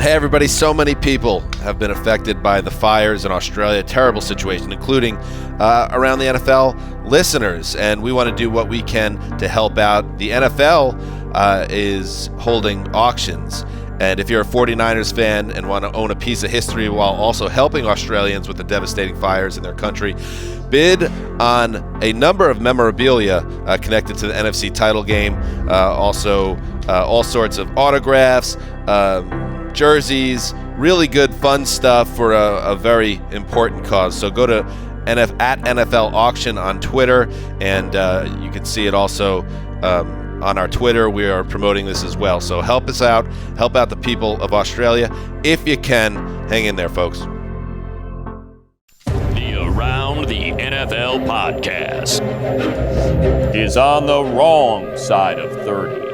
Hey everybody, so many people have been affected by the fires in Australia. Terrible situation, including around the NFL listeners. And we want to do what we can to help out. The NFL is holding auctions. And if you're a 49ers fan and want to own a piece of history while also helping Australians with the devastating fires in their country, bid on a number of memorabilia connected to the NFC title game. Also, all sorts of autographs, jerseys, really good fun stuff for a very important cause. So go to at NFL Auction on Twitter, and you can see it also on our Twitter. We are promoting this as well. So help us out, help out the people of Australia. If you can, hang in there, folks. The Around the NFL podcast is on the wrong side of 30.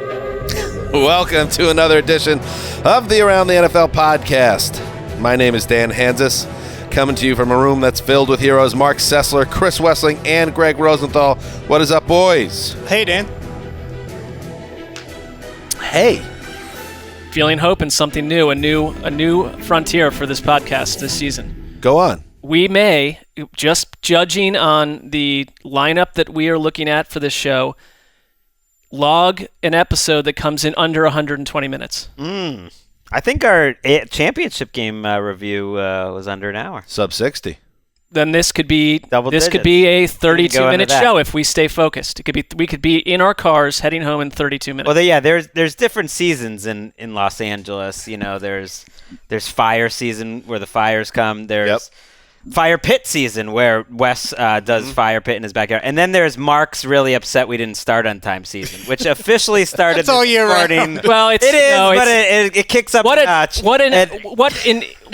Welcome to another edition of the Around the NFL podcast. My name is Dan Hanzus, coming to you from a room that's filled with heroes Marc Sessler, Chris Wesseling, and Gregg Rosenthal. What is up, boys? Hey, Dan. Hey. Feeling hope and something new, a new frontier for this podcast this season. Go on. We may, just judging on the lineup that we are looking at for this show, log an episode that comes in under 120 minutes. I think our championship game review was under an hour. Sub 60. Then this could be Double digits. could be a 32-minute that. show if we stay focused. We could be in our cars heading home in 32 minutes. Well, there's different seasons in Los Angeles. You know, there's fire season where the fires come. There's fire pit season where Wes does fire pit in his backyard, and then there's Marc's really upset we didn't start on time season, which officially started. It's all year round. Well, but it kicks up a notch.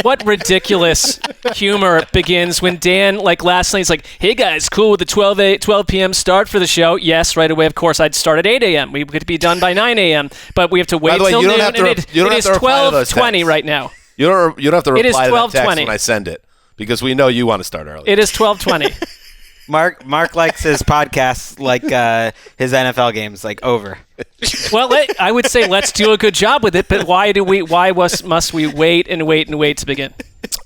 What ridiculous humor begins when Dan, like last night, he's like, "Hey guys, cool with the 12 p.m. start for the show?" Yes, right away. Of course, I'd start at 8 a.m. We could be done by 9 a.m. But we have to wait till noon. It is 12:20 right now. You don't have to reply to that text 12:20 when I send it, because we know you want to start early. It is 12:20. Marc likes his podcasts like his NFL games, like over. Well, I would say let's do a good job with it, but why must we wait to begin?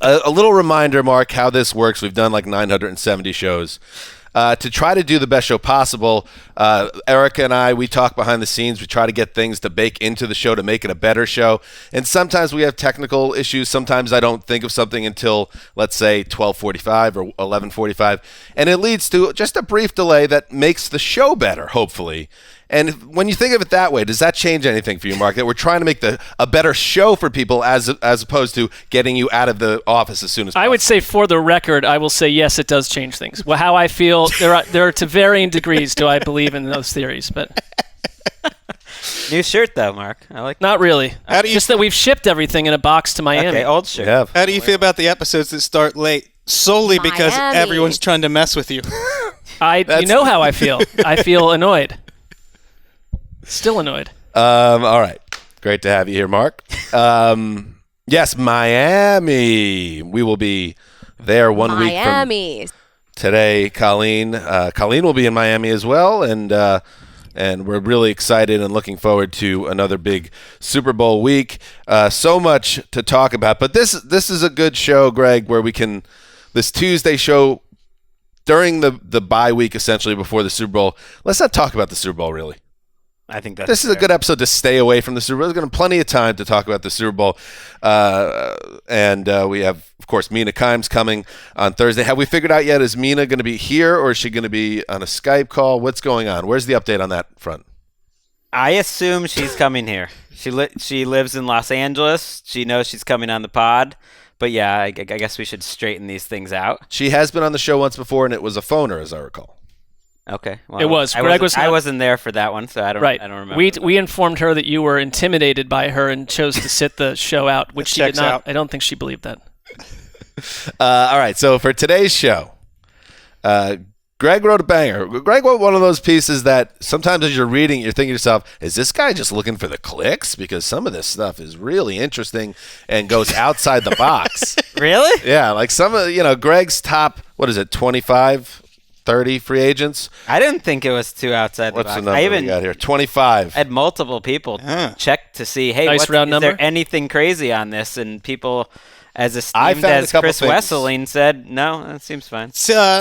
A little reminder, Marc, how this works. We've done like 970 shows. To try to do the best show possible, Erica and I, we talk behind the scenes. We try to get things to bake into the show to make it a better show. And sometimes we have technical issues. Sometimes I don't think of something until, let's say, 12:45 or 11:45. And it leads to just a brief delay that makes the show better, hopefully. And when you think of it that way, does that change anything for you, Marc? That we're trying to make a better show for people as opposed to getting you out of the office as soon as possible? I would say, for the record, I will say yes, it does change things. Well, how I feel, there are to varying degrees do I believe in those theories, but New shirt though, Marc. I like. Not really. Just that we've shipped everything in a box to Miami. Okay, old shirt. Yeah. How do you feel about the episodes that start late solely because everyone's trying to mess with you? You know how I feel. I feel annoyed. Still annoyed. All right. Great to have you here, Marc. Yes, Miami. We will be there one week from today. Colleen will be in Miami as well, and we're really excited and looking forward to another big Super Bowl week. So much to talk about, but this is a good show, Gregg, where we can this Tuesday show during the bye week, essentially before the Super Bowl. Let's not talk about the Super Bowl, really. I think this is a good episode to stay away from the Super Bowl. There's going to be plenty of time to talk about the Super Bowl. And we have, of course, Mina Kimes coming on Thursday. Have we figured out yet, is Mina going to be here or is she going to be on a Skype call? What's going on? Where's the update on that front? I assume she's coming here. She lives in Los Angeles. She knows she's coming on the pod. But yeah, I guess we should straighten these things out. She has been on the show once before, and it was a phoner, as I recall. Okay. Well, it was. I wasn't there for that one, so I don't remember. We informed her that you were intimidated by her and chose to sit the show out, which she did not. I don't think she believed that. All right. So for today's show, Gregg wrote a banger. Gregg wrote one of those pieces that sometimes as you're reading, you're thinking to yourself, is this guy just looking for the clicks? Because some of this stuff is really interesting and goes outside the box. Really? Yeah. Like some of, Gregg's top, 25 30 free agents. I didn't think it was too outside the What's box. the number we got here? 25. I had multiple people check to see, hey, Nice round is number. there anything crazy on this? And people as I esteemed found a as couple Chris things. Wesseling said, no, that seems fine.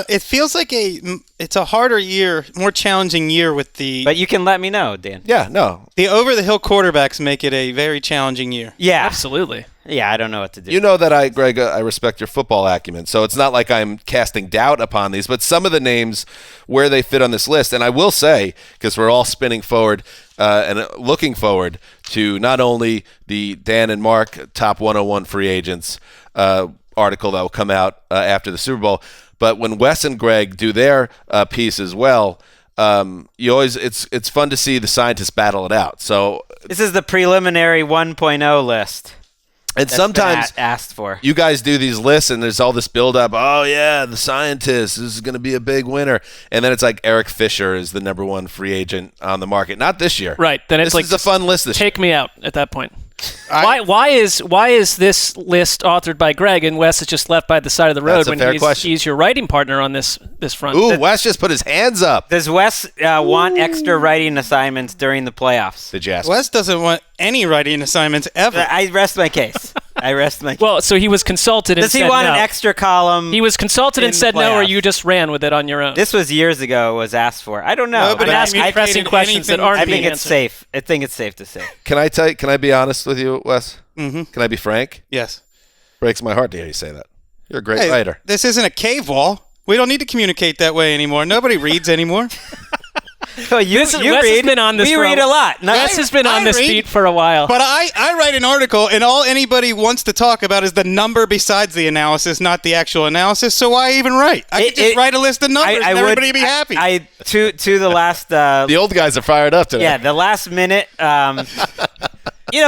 It feels like it's a harder year, more challenging year with the But you can let me know, Dan. Yeah, no. the over-the-hill quarterbacks make it a very challenging year. Yeah. Absolutely. Yeah, I don't know what to do. You know that Greg, I respect your football acumen, so it's not like I'm casting doubt upon these, but some of the names where they fit on this list, and I will say, because we're all spinning forward and looking forward to not only the Dan and Marc top 101 free agents article that will come out after the Super Bowl, but when Wes and Gregg do their piece as well, it's fun to see the scientists battle it out. So this is the preliminary 1.0 list. And sometimes asked for. You guys do these lists, and there's all this build-up. Oh, yeah, the scientist. This is going to be a big winner. And then it's like Eric Fisher is the number one free agent on the market. Not this year. Right. Then it's this is a fun list this year. Take me out at that point. Why is this list authored by Gregg and Wes is just left by the side of the road That's a when fair question. he's your writing partner on this front? Ooh, Wes just put his hands up. Does Wes want extra writing assignments during the playoffs? Did you ask? Wes doesn't want any writing assignments ever. I rest my case. Well, so he was consulted and Does said he want no. an extra column? He was consulted in and the said no, or playoffs? you just ran with it on your own? This was years ago. Was asked for. I don't know. Nobody I'm asking communicated pressing questions that anything. aren't I being think it's answered. safe. I think it's safe to say. Can I be honest with you, Wes? Mm-hmm. Can I be frank? Yes. Breaks my heart to hear you say that. You're a great Hey, writer. this isn't a cave wall. We don't need to communicate that way anymore. Nobody reads anymore. Oh, you Wes read. has been on this we for read a lot. No, Wes has been on I this read, beat for a while. But I write an article, and all anybody wants to talk about is the number besides the analysis, not the actual analysis. So why even write? I could just write a list of numbers and everybody would be happy. To the last. The old guys are fired up today. Yeah, the last minute.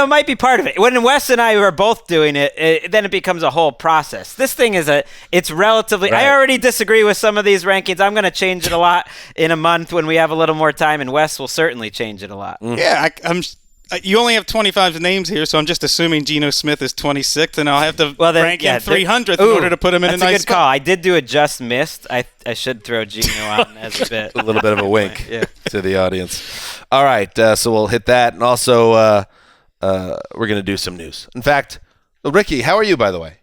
Might be part of it. When Wes and I were both doing it, then it becomes a whole process. This thing it's relatively. Right. I already disagree with some of these rankings. I'm going to change it a lot in a month when we have a little more time, and Wes will certainly change it a lot. Yeah, you only have 25 names here, so I'm just assuming Geno Smith is 26th, and I'll have to rank him 300th in order to put him in a nice That's a good spot. call. I did do a just missed. I should throw Geno on as a bit. A little bit of a wink Yeah. to the audience. All right, so we'll hit that. And also, we're going to do some news. In fact, Ricky, how are you, by the way?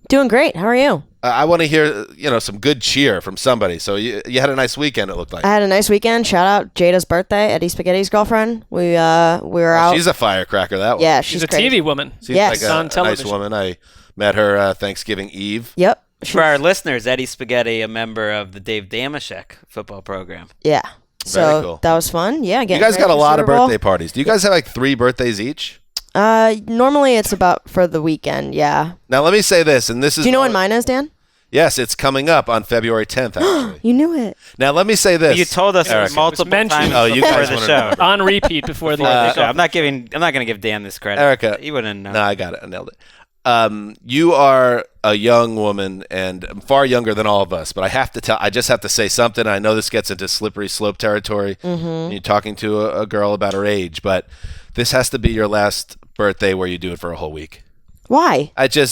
Doing great. How are you? I want to hear, some good cheer from somebody. So you had a nice weekend, it looked like. I had a nice weekend. Shout out Jada's birthday, Eddie Spaghetti's girlfriend. We were out. She's a firecracker, that one. Yeah, She's she's a crazy. TV woman. Seems Yes. like On a nice television. woman. I met her Thanksgiving Eve. Yep. For our listeners, Eddie Spaghetti, a member of the Dave Damashek football program. Yeah. So Very cool. that was fun. Yeah. You guys got a lot of birthday parties. Do you guys have like 3 birthdays each? Normally it's about for the weekend. Yeah. Now let me say this, and this is. Do you know when mine is, Dan? Yes, it's coming up on February 10th. Actually. You knew it. Now let me say this. You told us Erica. multiple mentioned. times Oh, you before guys the wanna show. remember. On repeat before the So I'm not going to give Dan this credit. Erica. You wouldn't know. No, I got it. I nailed it. You are a young woman and far younger than all of us, but I just have to say something. I know this gets into slippery slope territory. Mm-hmm. You're talking to a girl about her age, but this has to be your last birthday where you do it for a whole week. Why? At a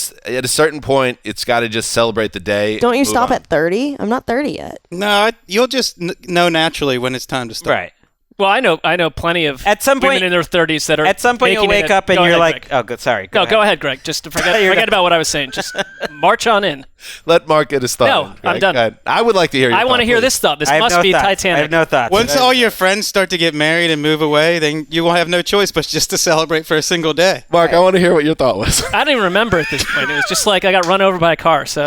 certain point, it's got to just celebrate the day. Don't you move stop on. at 30? I'm not 30 yet. No, you'll just know naturally when it's time to stop. Right. Well, I know plenty of At some point- women in their 30s that are. At some point, you'll making wake it- up and Go you're ahead, like, Greg. oh, good. Sorry. Go ahead, Greg. Just forget about what I was saying. Just march on in. Let Marc get his thought. No, in, I'm Greg. done. Go ahead. I would like to hear your I want to thought, hear please. this thought. This I have must no be thoughts. Titanic. I have no thoughts. Once all your friends start to get married and move away, then you will have no choice but just to celebrate for a single day. Marc, I want to hear what your thought was. I don't even remember at this point. It was just like I got run over by a car. So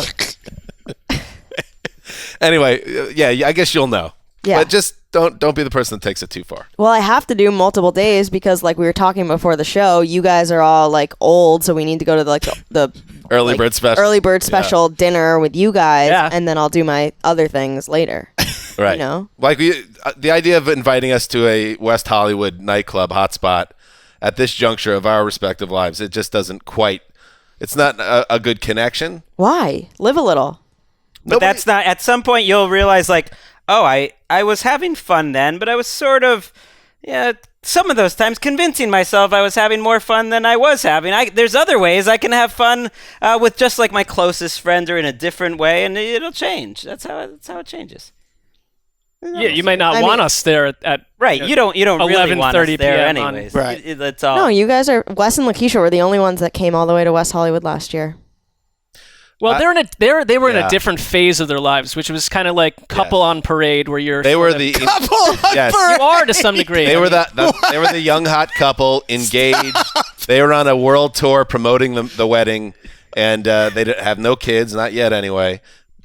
Anyway, yeah, I guess you'll know. Yeah. But just don't be the person that takes it too far. Well, I have to do multiple days because, like we were talking before the show, you guys are all like old, so we need to go to the Early bird special. dinner with you guys, Yeah. and then I'll do my other things later. Right. You know? Like the idea of inviting us to a West Hollywood nightclub hotspot at this juncture of our respective lives, it just doesn't quite. It's not a good connection. Why? Live a little. But that's not. At some point, you'll realize, like, oh, I was having fun then, but I was sort of, some of those times convincing myself I was having more fun than I was having. There's other ways I can have fun with just like my closest friends or in a different way, and it'll change. That's how it changes. Yeah, you might not want us there at right. You don't really want us there anyways. Right. That's all. No, you guys are. Wes and Lakeisha were the only ones that came all the way to West Hollywood last year. Well, they were in a different phase of their lives, which was kind of like couple on parade, where you're they were the couple on parade. You are to some degree. They were they were the young hot couple engaged. They were on a world tour promoting the wedding, and they have no kids, not yet anyway.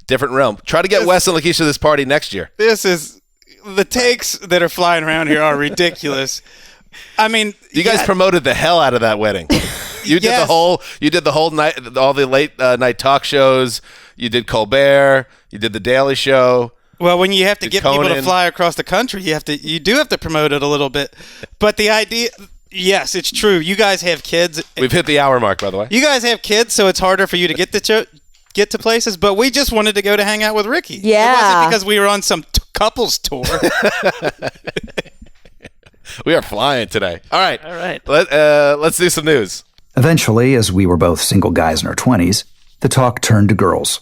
Different realm. Try to get Wes and Lakeisha to this party next year. This is the takes that are flying around here are ridiculous. I mean, you guys promoted the hell out of that wedding. You did the whole night, all the late night talk shows. You did Colbert. You did the Daily Show. Well, when you have to get Conan. people to fly across the country, you do have to promote it a little bit. But the idea, yes, it's true. You guys have kids. We've hit the hour mark, by the way. You guys have kids, so it's harder for you to get to places. But we just wanted to go to hang out with Ricky. Yeah, it wasn't because we were on some couples tour. We are flying today. All right. Let's do some news. Eventually, as we were both single guys in our 20s, the talk turned to girls.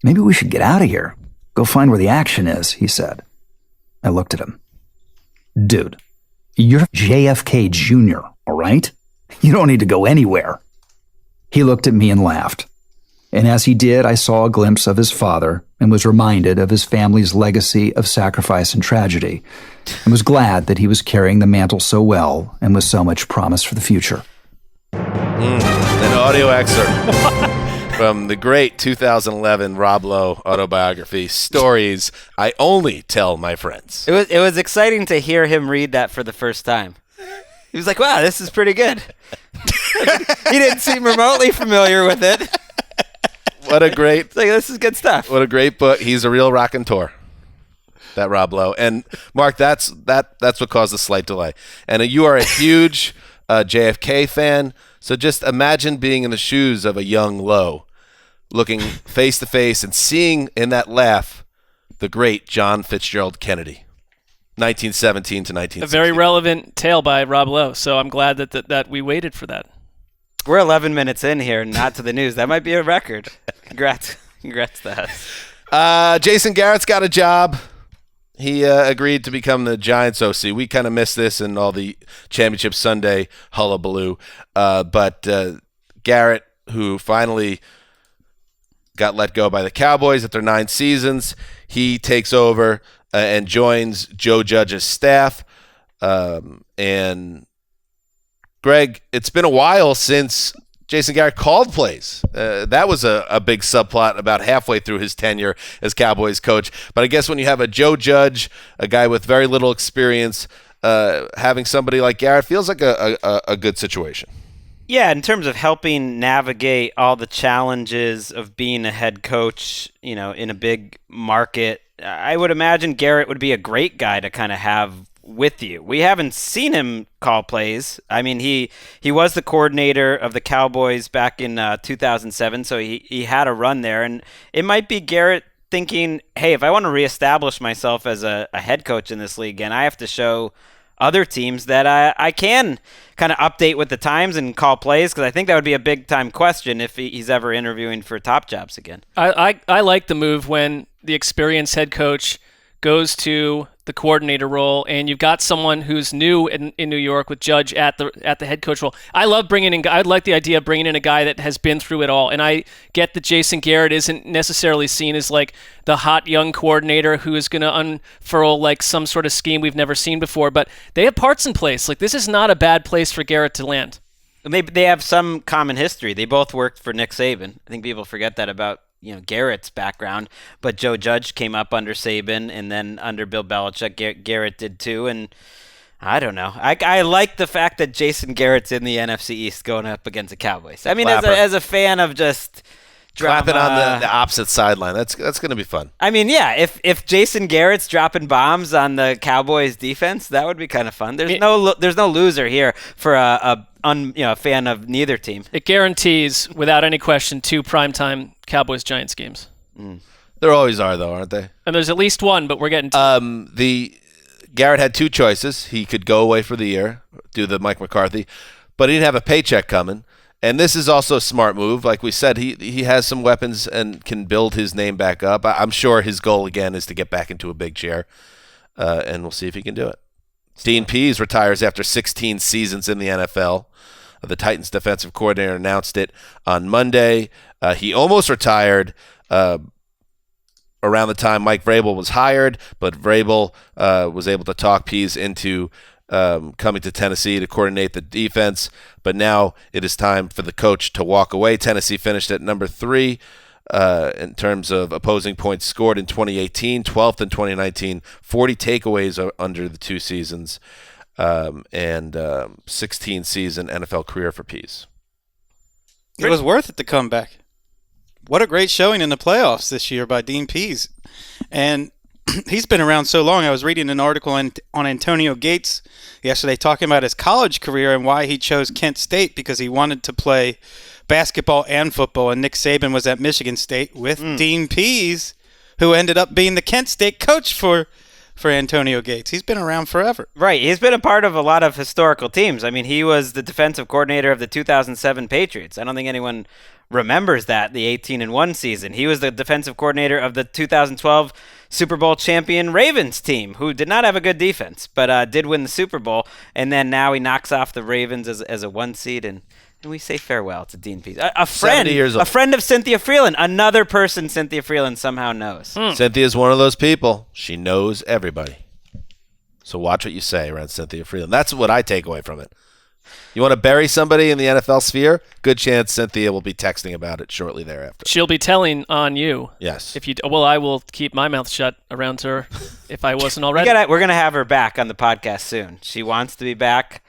Maybe we should get out of here. Go find where the action is, he said. I looked at him. Dude, you're JFK Jr., all right? You don't need to go anywhere. He looked at me and laughed. And as he did, I saw a glimpse of his father and was reminded of his family's legacy of sacrifice and tragedy, and was glad that he was carrying the mantle so well and with so much promise for the future. An audio excerpt from the great 2011 Rob Lowe autobiography, Stories I Only Tell My Friends. It was exciting to hear him read that for the first time. He was like, wow, this is pretty good. He didn't seem remotely familiar with it. What a great... this is good stuff. What a great book. He's a real raconteur, that Rob Lowe. And, Marc, that's what caused the slight delay. And you are a huge JFK fan, so just imagine being in the shoes of a young Lowe, looking face to face and seeing in that laugh the great John Fitzgerald Kennedy, 1917 to 1960. A very relevant tale by Rob Lowe, so I'm glad that we waited for that. We're 11 minutes in here, not to the news. That might be a record. Congrats to us. Jason Garrett's got a job. He agreed to become the Giants OC. We kind of missed this in all the Championship Sunday hullabaloo. But Garrett, who finally got let go by the Cowboys after 9 seasons, he takes over and joins Joe Judge's staff. And Gregg, it's been a while since Jason Garrett called plays. That was a big subplot about halfway through his tenure as Cowboys coach. But I guess when you have a Joe Judge, a guy with very little experience, having somebody like Garrett feels like a good situation. Yeah, in terms of helping navigate all the challenges of being a head coach, in a big market, I would imagine Garrett would be a great guy to kind of have with you. We haven't seen him call plays. I mean, he was the coordinator of the Cowboys back in 2007, so he had a run there. And it might be Garrett thinking, hey, if I want to reestablish myself as a head coach in this league, and I have to show other teams that I can kind of update with the times and call plays, because I think that would be a big-time question if he's ever interviewing for top jobs again. I like the move when the experienced head coach goes to the coordinator role, and you've got someone who's new in New York with Judge at the head coach role. I like the idea of bringing in a guy that has been through it all, and I get that Jason Garrett isn't necessarily seen as like the hot young coordinator who is going to unfurl like some sort of scheme we've never seen before, but they have parts in place. Like, this is not a bad place for Garrett to land. They have some common history. They both worked for Nick Saban. I think people forget that about Garrett's background, but Joe Judge came up under Saban, and then under Bill Belichick, Garrett did too. And I don't know. I like the fact that Jason Garrett's in the NFC East going up against the Cowboys. I mean, as a fan of just clapping on the opposite sideline, that's going to be fun. I mean, yeah, if Jason Garrett's dropping bombs on the Cowboys defense, that would be kind of fun. There's no loser here for a fan of neither team. It guarantees, without any question, 2 primetime Cowboys-Giants games. There always are, though, aren't they? And there's at least one, but we're getting to the Garrett had two choices. He could go away for the year, do the Mike McCarthy, but he didn't have a paycheck coming. And this is also a smart move. Like we said, he has some weapons and can build his name back up. I'm sure his goal, again, is to get back into a big chair, and we'll see if he can do it. Dean Pease retires after 16 seasons in the NFL. The Titans defensive coordinator announced it on Monday. He almost retired around the time Mike Vrabel was hired, but Vrabel was able to talk Pease into coming to Tennessee to coordinate the defense. But now it is time for the coach to walk away. Tennessee finished at number 3 in terms of opposing points scored in 2018, 12th in 2019, 40 takeaways under the 2 seasons, and 16-season NFL career for Pease. It was worth it to come back. What a great showing in the playoffs this year by Dean Pease. And he's been around so long. I was reading an article on Antonio Gates yesterday talking about his college career and why he chose Kent State, because he wanted to play basketball and football. And Nick Saban was at Michigan State with Dean Pease, who ended up being the Kent State coach for Antonio Gates. He's been around forever. Right. He's been a part of a lot of historical teams. I mean, he was the defensive coordinator of the 2007 Patriots. I don't think anyone remembers that, the 18-1 season. He was the defensive coordinator of the 2012 Super Bowl champion Ravens team, who did not have a good defense, but did win the Super Bowl. And then now he knocks off the Ravens as a 1 seed, and we say farewell to Dean Pease. A friend, 70 years old. A friend of Cynthia Freeland, another person Cynthia Freeland somehow knows. Cynthia's one of those people. She knows everybody. So watch what you say around Cynthia Freeland. That's what I take away from it. You want to bury somebody in the NFL sphere? Good chance Cynthia will be texting about it shortly thereafter. She'll be telling on you. Yes. I will keep my mouth shut around her if I wasn't already. We're going to have her back on the podcast soon. She wants to be back.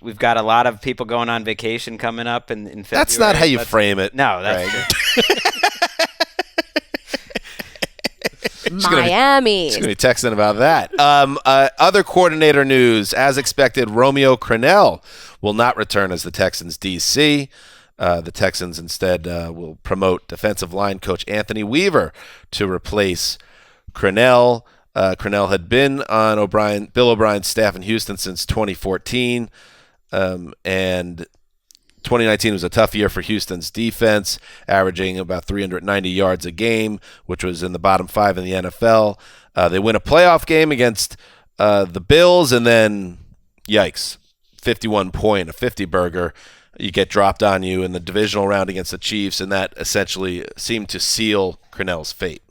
We've got a lot of people going on vacation coming up in February. That's not how you frame it. No, that's true. Miami. She's going to be texting about that. Other coordinator news. As expected, Romeo Crennel will not return as the Texans' DC. The Texans instead will promote defensive line coach Anthony Weaver to replace Crennel. Crennel had been on Bill O'Brien's staff in Houston since 2014. And 2019 was a tough year for Houston's defense, averaging about 390 yards a game, which was in the bottom 5 in the NFL. They win a playoff game against the Bills, and then, yikes, 51-point, a 50-burger. You get dropped on you in the divisional round against the Chiefs, and that essentially seemed to seal Crennel's fate.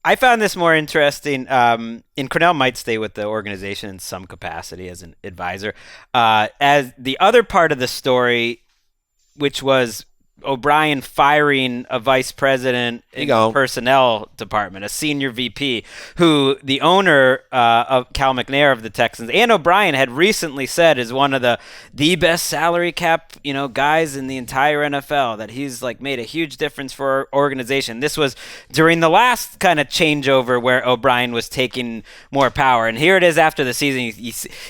I found this more interesting. And Crennel might stay with the organization in some capacity as an advisor. As the other part of the story, which was O'Brien firing a vice president in the personnel department, a senior VP, who the owner of Cal McNair of the Texans and O'Brien had recently said is one of the best salary cap guys in the entire NFL, that he's made a huge difference for our organization. This was during the last kind of changeover where O'Brien was taking more power, and here it is after the season.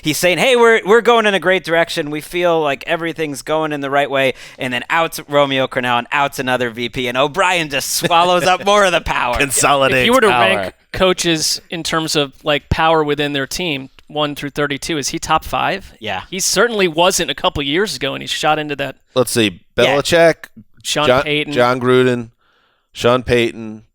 He's saying, hey, we're going in a great direction. We feel like everything's going in the right way, and then out's Romeo Crennel and out's another VP, and O'Brien just swallows up more of the power. Consolidates. If you were to power. rank coaches in terms of power within their team, 1 through 32, is he top 5? Yeah, he certainly wasn't a couple years ago, and he shot into that. Let's see: Belichick, Sean Payton, John Gruden, Sean Payton,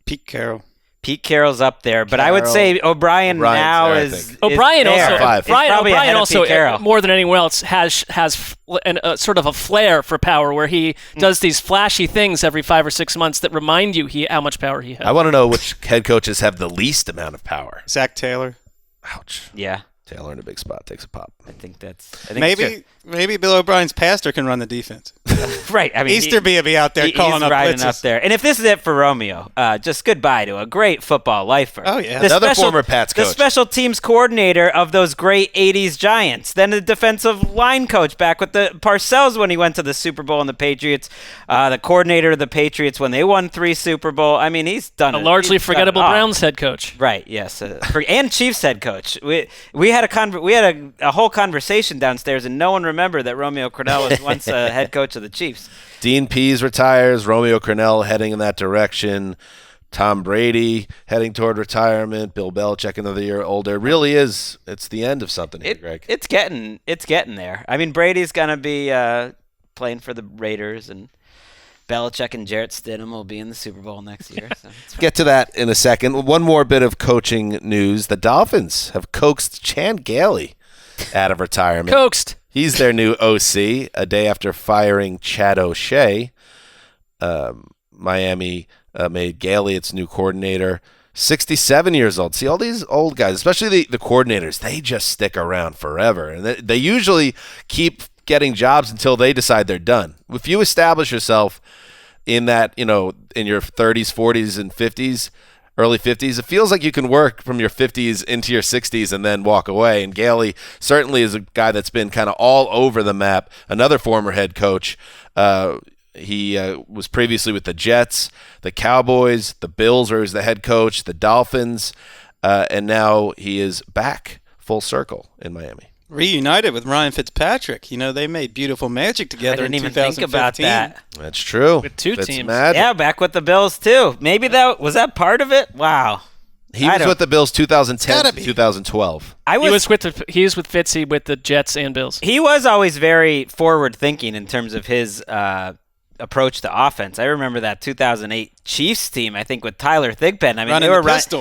Pete Carroll. Pete Carroll's up there, but I would say O'Brien now there, is O'Brien is also. there. O'Brien also, Pete Carroll. more than anyone else, has a sort of a flair for power, where he does these flashy things every 5 or 6 months that remind you how much power he has. I want to know which head coaches have the least amount of power. Zach Taylor. Ouch. Yeah. Taylor in a big spot takes a pop. I think maybe Bill O'Brien's pastor can run the defense. Right. I mean, Easterby will be out there calling up blitzes. Up there. And if this is it for Romeo, just goodbye to a great football lifer. Oh, yeah. Another former Pats coach. The special teams coordinator of those great 80s Giants. Then the defensive line coach back with the Parcells when he went to the Super Bowl and the Patriots. The coordinator of the Patriots when they won 3 Super Bowl. I mean, he's done a largely forgettable Browns head coach. Right, yes. And Chiefs head coach. We had a whole conversation downstairs, and no one remembered that Romeo Crennel was once a head coach of the Chiefs. Dean Pease retires. Romeo Crennel heading in that direction. Tom Brady heading toward retirement, Bill Belichick another year older. It really is. It's the end of something here, Greg. It's getting there. I mean, Brady's gonna be playing for the Raiders, and Belichick and Jarrett Stidham will be in the Super Bowl next year. So Get to that in a second. One more bit of coaching news. The Dolphins have coaxed Chan Gailey out of retirement. Coaxed. He's their new OC. A day after firing Chad O'Shea, Miami made Gailey its new coordinator. 67 years old. See, all these old guys, especially the coordinators, they just stick around forever. And they usually keep getting jobs until they decide they're done. If you establish yourself in that, in your 30s, 40s, and 50s, early 50s, it feels like you can work from your 50s into your 60s and then walk away. And Gailey certainly is a guy that's been kind of all over the map. Another former head coach. He was previously with the Jets, the Cowboys, the Bills, where he was the head coach, the Dolphins, and now he is back full circle in Miami. Reunited with Ryan Fitzpatrick. They made beautiful magic together in 2015. I didn't even think about that. That's true. With two teams. Yeah, back with the Bills, too. Maybe was that part of it? Wow. He was with the Bills 2010 to 2012. He was with Fitzy with the Jets and Bills. He was always very forward-thinking in terms of his approach to offense. I remember that 2008 Chiefs team, I think, with Tyler Thigpen. I mean,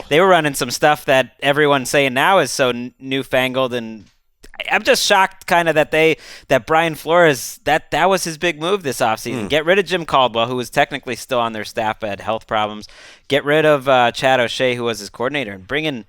they were running some stuff that everyone's saying now is so newfangled, and I'm just shocked kind of that Brian Flores, that was his big move this offseason. Get rid of Jim Caldwell, who was technically still on their staff but had health problems. Get rid of Chad O'Shea, who was his coordinator, and bring in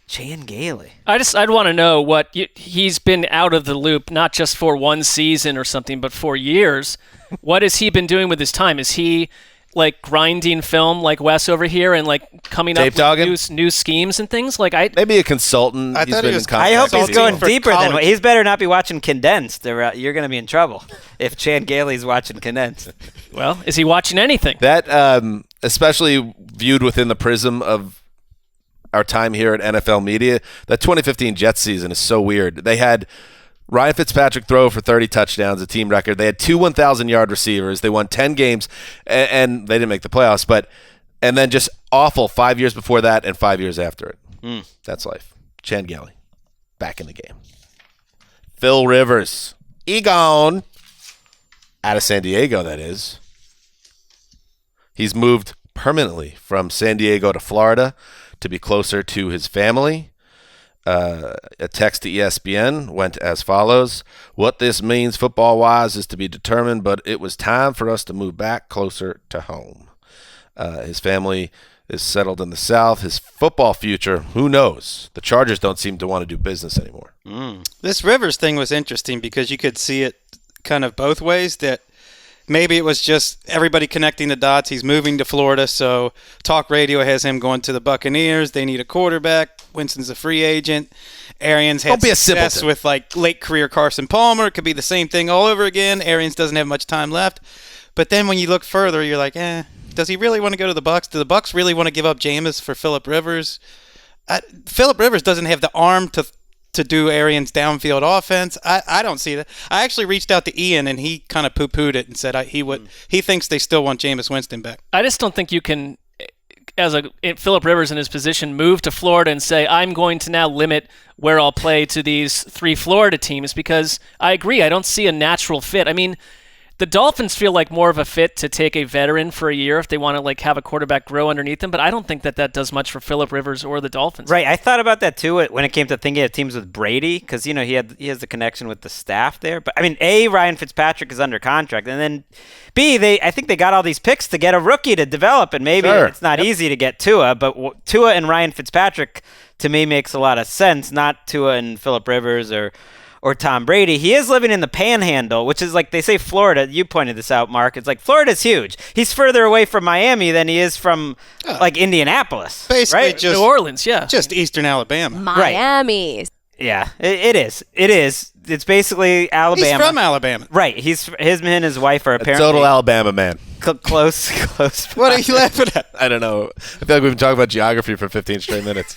Chan Gailey. I'd want to know what he's been out of the loop, not just for one season or something, but for years. What has he been doing with his time? Is he like grinding film like Wes over here and like coming up with new schemes and things? Maybe a consultant. I hope he's going deeper than what he's better not be watching Condensed. You're going to be in trouble if Chan Gailey's watching Condensed. Well, is he watching anything? That, especially viewed within the prism of our time here at NFL Media, that 2015 Jets season is so weird. They had Ryan Fitzpatrick throw for 30 touchdowns, a team record. They had 2 1,000-yard receivers. They won 10 games, and they didn't make the playoffs. And then just awful 5 years before that and 5 years after it. That's life. Chan Gailey, back in the game. Phil Rivers, Egon, out of San Diego, that is. He's moved permanently from San Diego to Florida to be closer to his family. A text to ESPN went as follows: "What this means football-wise is to be determined, but it was time for us to move back closer to home." His family is settled in the South. His football future, who knows? The Chargers don't seem to want to do business anymore. This Rivers thing was interesting because you could see it kind of both ways, that maybe it was just everybody connecting the dots. He's moving to Florida, so talk radio has him going to the Buccaneers. They need a quarterback. Winston's a free agent. Arians had success with late career Carson Palmer. It could be the same thing all over again. Arians doesn't have much time left. But then when you look further, you're like, does he really want to go to the Bucs? Do the Bucs really want to give up Jameis for Phillip Rivers? Phillip Rivers doesn't have the arm to do Arians' downfield offense. I don't see that. I actually reached out to Ian, and he kind of poo-pooed it and said he thinks they still want Jameis Winston back. I just don't think you can, as Phillip Rivers in his position, move to Florida and say, I'm going to now limit where I'll play to these 3 Florida teams, because I agree, I don't see a natural fit. I mean, the Dolphins feel like more of a fit to take a veteran for a year if they want to have a quarterback grow underneath them, but I don't think that does much for Phillip Rivers or the Dolphins. Right, I thought about that too when it came to thinking of teams with Brady, because he has the connection with the staff there. But I mean, A, Ryan Fitzpatrick is under contract, and then B, I think they got all these picks to get a rookie to develop, and maybe it's not easy to get Tua, but Tua and Ryan Fitzpatrick to me makes a lot of sense, not Tua and Phillip Rivers or Tom Brady. He is living in the Panhandle, which is they say Florida. You pointed this out, Mark. It's Florida's huge. He's further away from Miami than he is from Indianapolis. Basically, right? just New Orleans, yeah. Just Eastern Alabama. Miami. Right. Yeah, it is. It is. It's basically Alabama. He's from Alabama. Right. Him and his wife are apparently a total Alabama man. Close. What are you laughing at? I don't know. I feel like we've been talking about geography for 15 straight minutes.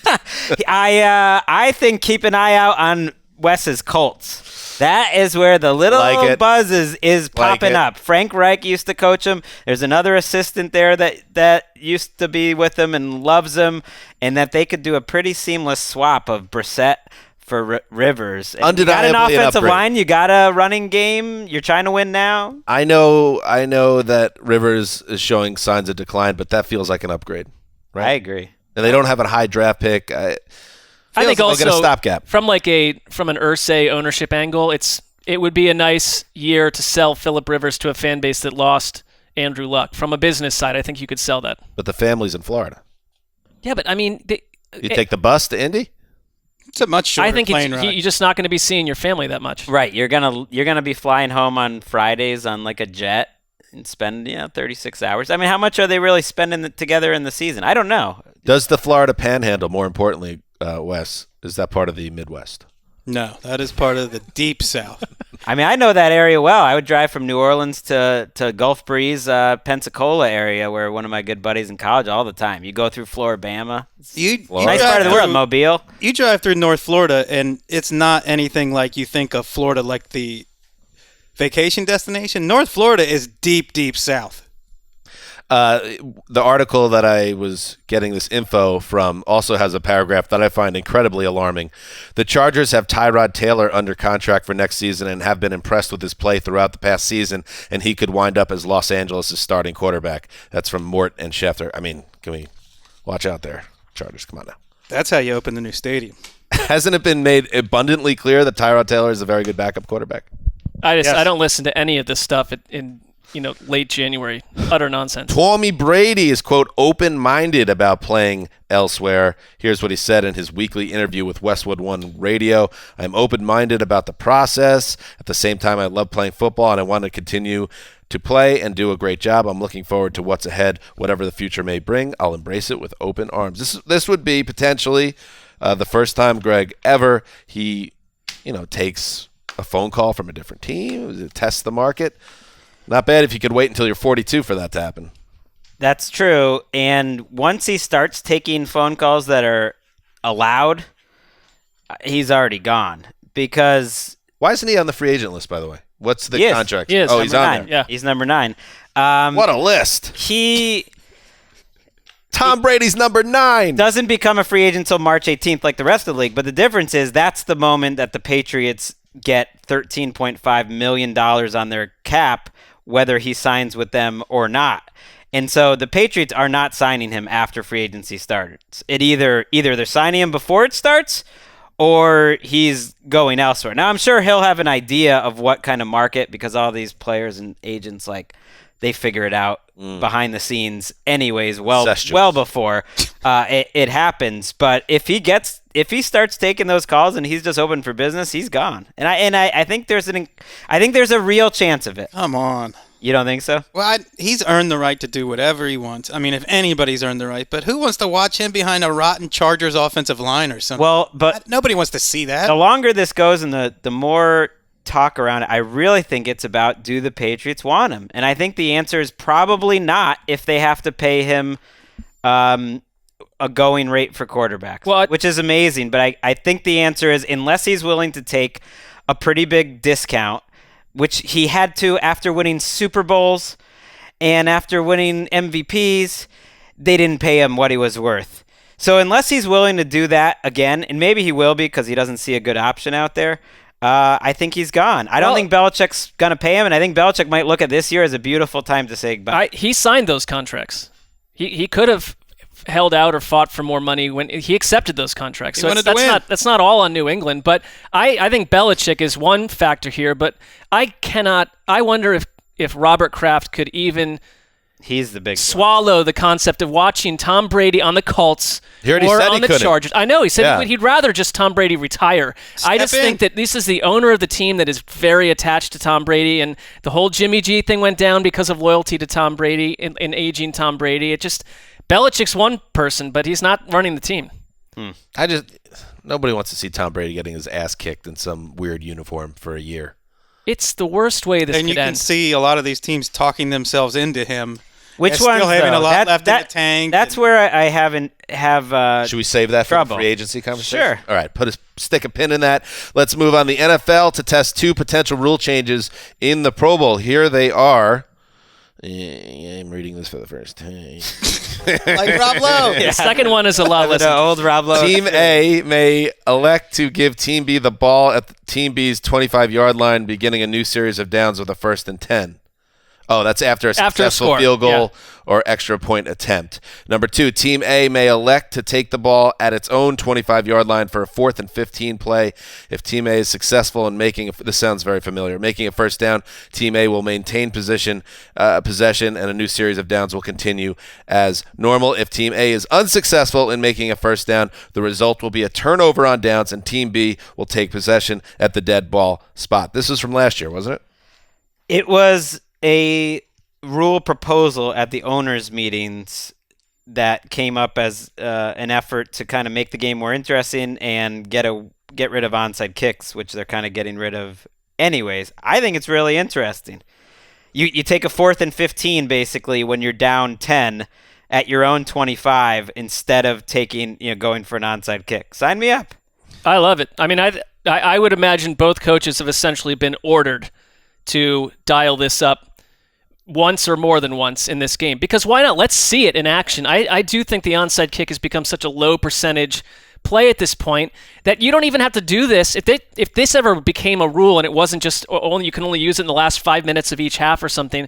I think keep an eye out on Wes's Colts. That is where the little buzz is popping up. Frank Reich used to coach him. There's another assistant there that used to be with him and loves him, and that they could do a pretty seamless swap of Brissett for Rivers. And you got an offensive line. You got a running game. You're trying to win now. I know that Rivers is showing signs of decline, but that feels like an upgrade. Right? I agree. And they don't have a high draft pick. I think also get a stopgap. From an Irsay ownership angle, it would be a nice year to sell Phillip Rivers to a fan base that lost Andrew Luck. From a business side, I think you could sell that. But the family's in Florida. Yeah, but I mean, you take the bus to Indy? It's a much shorter plane ride. You're just not going to be seeing your family that much. Right. You're gonna be flying home on Fridays on like a jet and spend 36 hours. I mean, how much are they really spending together in the season? I don't know. Does the Florida Panhandle, more importantly, Wes, is that part of the Midwest? No, that is part of the deep South. I mean, I know that area well. I would drive from New Orleans to Gulf Breeze, Pensacola area, where one of my good buddies in college all the time. You go through Floribama. Nice part of the world, Mobile. You drive through North Florida, and it's not anything like you think of Florida, like the vacation destination. North Florida is deep, deep South. The article that I was getting this info from also has a paragraph that I find incredibly alarming. The Chargers have Tyrod Taylor under contract for next season and have been impressed with his play throughout the past season, and he could wind up as Los Angeles' starting quarterback. That's from Mort and Schefter. I mean, can we watch out there, Chargers? Come on now. That's how you open the new stadium. Hasn't it been made abundantly clear that Tyrod Taylor is a very good backup quarterback? I don't listen to any of this stuff in late January. Utter nonsense. Tommy Brady is, quote, open-minded about playing elsewhere. Here's what he said in his weekly interview with Westwood One Radio. I'm open-minded about the process. At the same time, I love playing football, and I want to continue to play and do a great job. I'm looking forward to what's ahead. Whatever the future may bring, I'll embrace it with open arms. This would be potentially the first time, Gregg, ever he, takes a phone call from a different team to test the market. Not bad if you could wait until you're 42 for that to happen. That's true. And once he starts taking phone calls that are allowed, he's already gone. Because why isn't he on the free agent list, by the way? What's the contract? He is. He's on there. Yeah. He's number 9. What a list. Tom Brady's number 9. Doesn't become a free agent until March 18th like the rest of the league. But the difference is that's the moment that the Patriots get $13.5 million on their cap, whether he signs with them or not. And so the Patriots are not signing him after free agency starts. Either they're signing him before it starts or he's going elsewhere. Now, I'm sure he'll have an idea of what kind of market, because all these players and agents, they figure it out behind the scenes anyways, well before it happens. But if he starts taking those calls and he's just open for business, he's gone. And I think there's a real chance of it. Come on. You don't think so? Well, he's earned the right to do whatever he wants. I mean, if anybody's earned the right, but who wants to watch him behind a rotten Chargers offensive line or something? Well, but nobody wants to see that. The longer this goes and the more talk around it, I really think it's about, do the Patriots want him? And I think the answer is probably not if they have to pay him a going rate for quarterback, which is amazing. But I think the answer is, unless he's willing to take a pretty big discount, which he had to after winning Super Bowls and after winning MVPs, they didn't pay him what he was worth. So unless he's willing to do that again, and maybe he will be because he doesn't see a good option out there, I think he's gone. I don't think Belichick's going to pay him, and I think Belichick might look at this year as a beautiful time to say goodbye. He signed those contracts. He could have held out or fought for more money when he accepted those contracts. So that's not all on New England. But I think Belichick is one factor here. But I wonder if Robert Kraft could even He's the big swallow the concept of watching Tom Brady on the Colts or on the Chargers. I know he said he'd rather just Tom Brady retire. I just think that this is the owner of the team that is very attached to Tom Brady, and the whole Jimmy G thing went down because of loyalty to Tom Brady and aging Tom Brady. Belichick's one person, but he's not running the team. Nobody wants to see Tom Brady getting his ass kicked in some weird uniform for a year. It's the worst way this could end. And you can see a lot of these teams talking themselves into him Which still one's having though? a lot left in the tank. That's where I haven't have. Should we save that for trouble. the free agency conversation? Sure. All right, stick a pin in that. Let's move on. The NFL to test 2 potential rule changes in the Pro Bowl. Here they are. I'm reading this for the first time. like Rob Lowe. The second one is a lot less. Old Rob Lowe. Team A may elect to give Team B the ball at Team B's 25-yard line, beginning a new series of downs with a 1st and 10. Oh, that's after a successful score. field goal Yeah. or extra point attempt. Number 2, Team A may elect to take the ball at its own 25-yard line for a 4th and 15 play. If Team A is successful in this sounds very familiar, making a first down, Team A will maintain possession, and a new series of downs will continue as normal. If Team A is unsuccessful in making a first down, the result will be a turnover on downs, and Team B will take possession at the dead ball spot. This was from last year, wasn't it? It was a rule proposal at the owners' meetings that came up as an effort to kind of make the game more interesting and get rid of onside kicks, which they're kind of getting rid of anyways. I think it's really interesting. You take a 4th and 15 basically when you're down 10 at your own 25 instead of going for an onside kick. Sign me up. I love it. I mean, I would imagine both coaches have essentially been ordered to dial this up once or more than once in this game. Because why not? Let's see it in action. I do think the onside kick has become such a low percentage play at this point that you don't even have to do this. If this ever became a rule and it wasn't just you can only use it in the last 5 minutes of each half or something,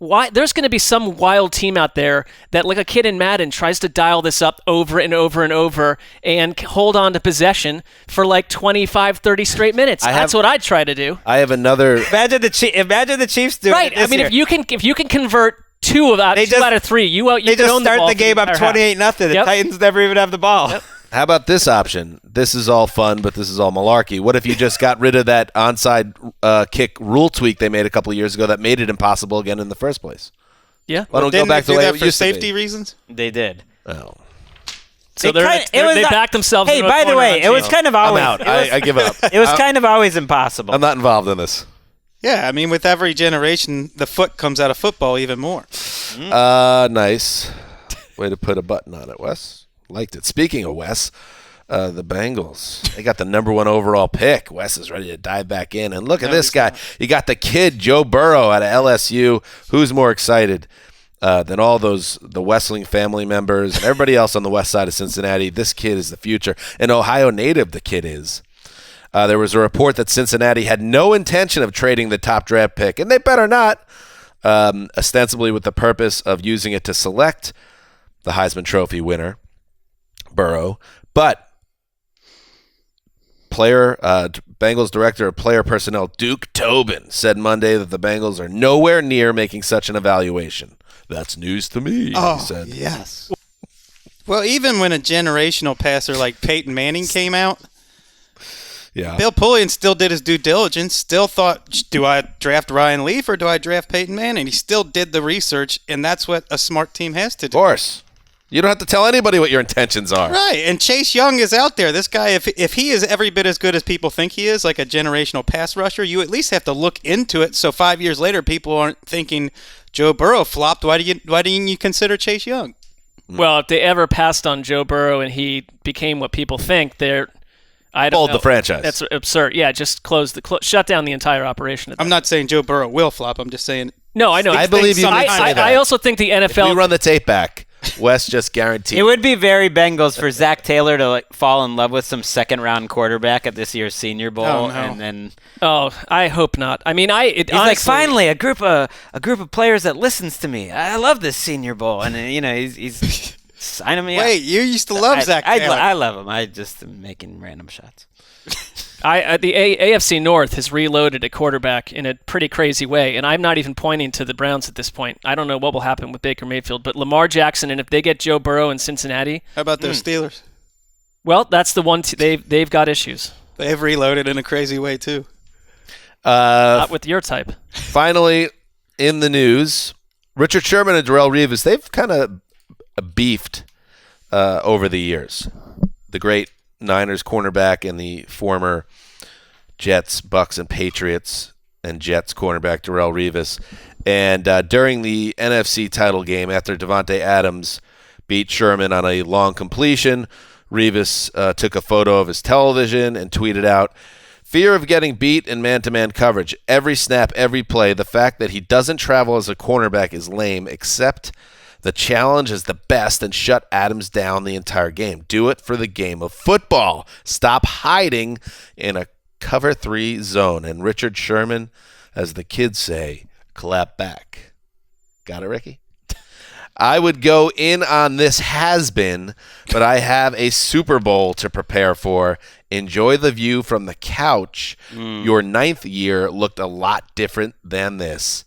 why there's going to be some wild team out there that, like a kid in Madden, tries to dial this up over and over and over and hold on to possession for like 25, 30 straight minutes. That's what I'd try to do. I have another. Imagine the Chiefs doing right. it this year. if you can convert two out of three, you they can just own start the, the game up 28-0. The Titans never even have the ball. Yep. How about this option? This is all fun, but this is all malarkey. What if you just got rid of that onside kick rule tweak they made a couple of years ago that made it impossible again in the first place? Yeah. Why don't go back to the way it for used to be? safety reasons? They did. Oh. So they backed themselves. Hey, into a by the corner way, on it was Chiefs. kind of I'm always. out. I give up. It was kind of always impossible. I'm not involved in this. Yeah, I mean, with every generation, the foot comes out of football even more. Nice. Way to put a button on it, Wes. Liked it. Speaking of Wes, the Bengals, they got the number 1 overall pick. Wes is ready to dive back in. And look at this guy. You got the kid, Joe Burrow, out of LSU. Who's more excited than all the Wesseling family members and everybody else on the west side of Cincinnati? This kid is the future. An Ohio native, the kid is. There was a report that Cincinnati had no intention of trading the top draft pick, and they better not, ostensibly with the purpose of using it to select the Heisman Trophy winner, Burrow. But Bengals director of player personnel Duke Tobin said Monday that the Bengals are nowhere near making such an evaluation. That's news to me, he said. Yes. Well, even when a generational passer like Peyton Manning came out, Yeah. Bill Pullian still did his due diligence, still thought, do I draft Ryan Leaf or do I draft Peyton Manning? He still did the research, and that's what a smart team has to do. Of course. You don't have to tell anybody what your intentions are. Right, and Chase Young is out there. This guy, if he is every bit as good as people think he is, like a generational pass rusher, you at least have to look into it so 5 years later people aren't thinking Joe Burrow flopped. Why didn't you consider Chase Young? Well, if they ever passed on Joe Burrow and he became what people think, I don't Fold know. the franchise. That's absurd. Yeah, just shut down the entire operation. I'm not saying Joe Burrow will flop. I'm just saying. No, I know. I believe you can say that. I also think the NFL. If we run the tape back, Wes just guaranteed. It would be very Bengals for Zach Taylor to fall in love with some second-round quarterback at this year's Senior Bowl, Oh, no. and then Oh, I hope not. I mean, he's honestly, like, finally a group of players that listens to me. I love this Senior Bowl, and he's signing me up. Wait, you used to love Zach Taylor. I love him. I just am making random shots. The AFC North has reloaded at quarterback in a pretty crazy way, and I'm not even pointing to the Browns at this point. I don't know what will happen with Baker Mayfield, but Lamar Jackson, and if they get Joe Burrow in Cincinnati, How about those Steelers? well, that's the one. They've got issues. They've reloaded in a crazy way too. Not with your type. Finally, in the news, Richard Sherman and Darrelle Revis, they've kind of beefed over the years. The great Niners cornerback and the former Jets, Bucks, and Patriots and Jets cornerback Darrelle Revis. And during the NFC title game, after Devontae Adams beat Sherman on a long completion, Revis took a photo of his television and tweeted out, "Fear of getting beat in man-to-man coverage. Every snap, every play. The fact that he doesn't travel as a cornerback is lame, except the challenge is the best and shut Adams down the entire game. Do it for the game of football. Stop hiding in a cover 3 zone." And Richard Sherman, as the kids say, clap back. Got it, Ricky? I would go in on this has-been, but I have a Super Bowl to prepare for. Enjoy the view from the couch. Your 9th year looked a lot different than this.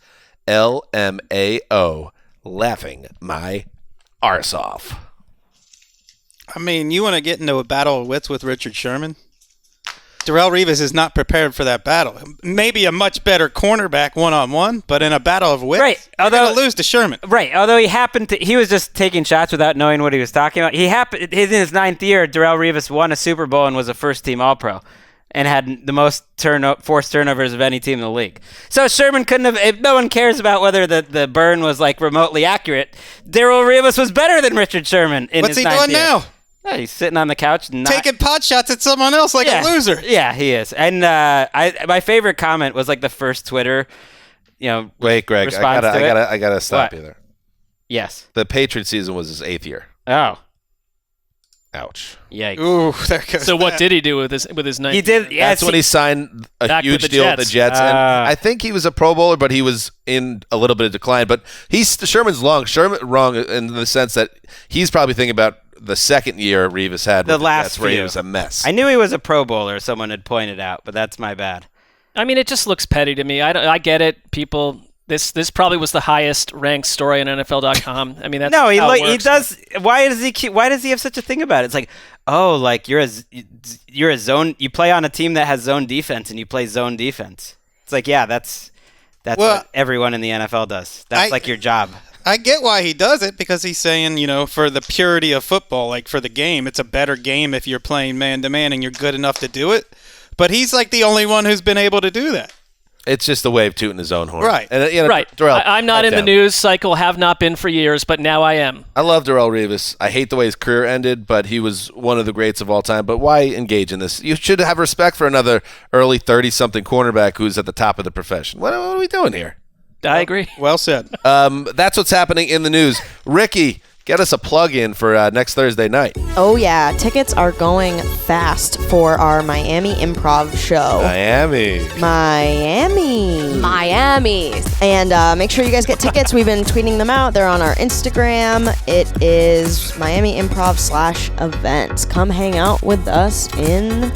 LMAO. Laughing my arse off. I mean, you want to get into a battle of wits with Richard Sherman? Darrelle Revis is not prepared for that battle. Maybe a much better cornerback one-on-one, but in a battle of wits, Right. you're going to lose to Sherman. Right. Although he was just taking shots without knowing what he was talking about. In his 9th year, Darrelle Revis won a Super Bowl and was a first-team All-Pro and had the most forced turnovers of any team in the league. So Sherman couldn't have. If no one cares about whether the burn was like remotely accurate, Darrelle Revis was better than Richard Sherman in What's his he 9th doing year. now? Yeah, he's sitting on the couch, Taking pot shots at someone else like a loser. Yeah, he is. And my favorite comment was like the first Twitter, Wait, Greg, response to it. I gotta stop What? you there. Yes. The Patriot season was his 8th year. Oh. Ouch. Yikes. Ooh, there goes So what that. did he do with his night? He did. Yes, That's when he signed a Back huge with the deal with the Jets. Jets, and I think he was a Pro Bowler, but he was in a little bit of decline. But Sherman's wrong in the sense that he's probably thinking about the second year Revis had The with last Jets, where he few. was a mess. I knew he was a Pro Bowler. Someone had pointed out, but that's my bad. I mean, it just looks petty to me. I get it. People, this probably was the highest ranked story on NFL.com. I mean, that's No, how it he works. does. Why does he have such a thing about it? It's like, oh, like you're a zone. You play on a team that has zone defense, and you play zone defense. It's like, yeah, that's Well, what everyone in the NFL does. That's like your job. I get why he does it, because he's saying, for the purity of football, like for the game, it's a better game if you're playing man-to-man and you're good enough to do it. But he's like the only one who's been able to do that. It's just a way of tooting his own horn. Right. And, Right. Darrell, I'm not pipe in the down. news cycle, have not been for years, but now I am. I love Darrelle Revis. I hate the way his career ended, but he was one of the greats of all time. But why engage in this? You should have respect for another early 30-something cornerback who's at the top of the profession. What are we doing here? I agree. Well said. That's what's happening in the news. Ricky, get us a plug-in for next Thursday night. Oh yeah, tickets are going fast for our Miami Improv show. Miami. Miami's. And make sure you guys get tickets. We've been tweeting them out. They're on our Instagram. It is Miami Improv/events. Come hang out with us in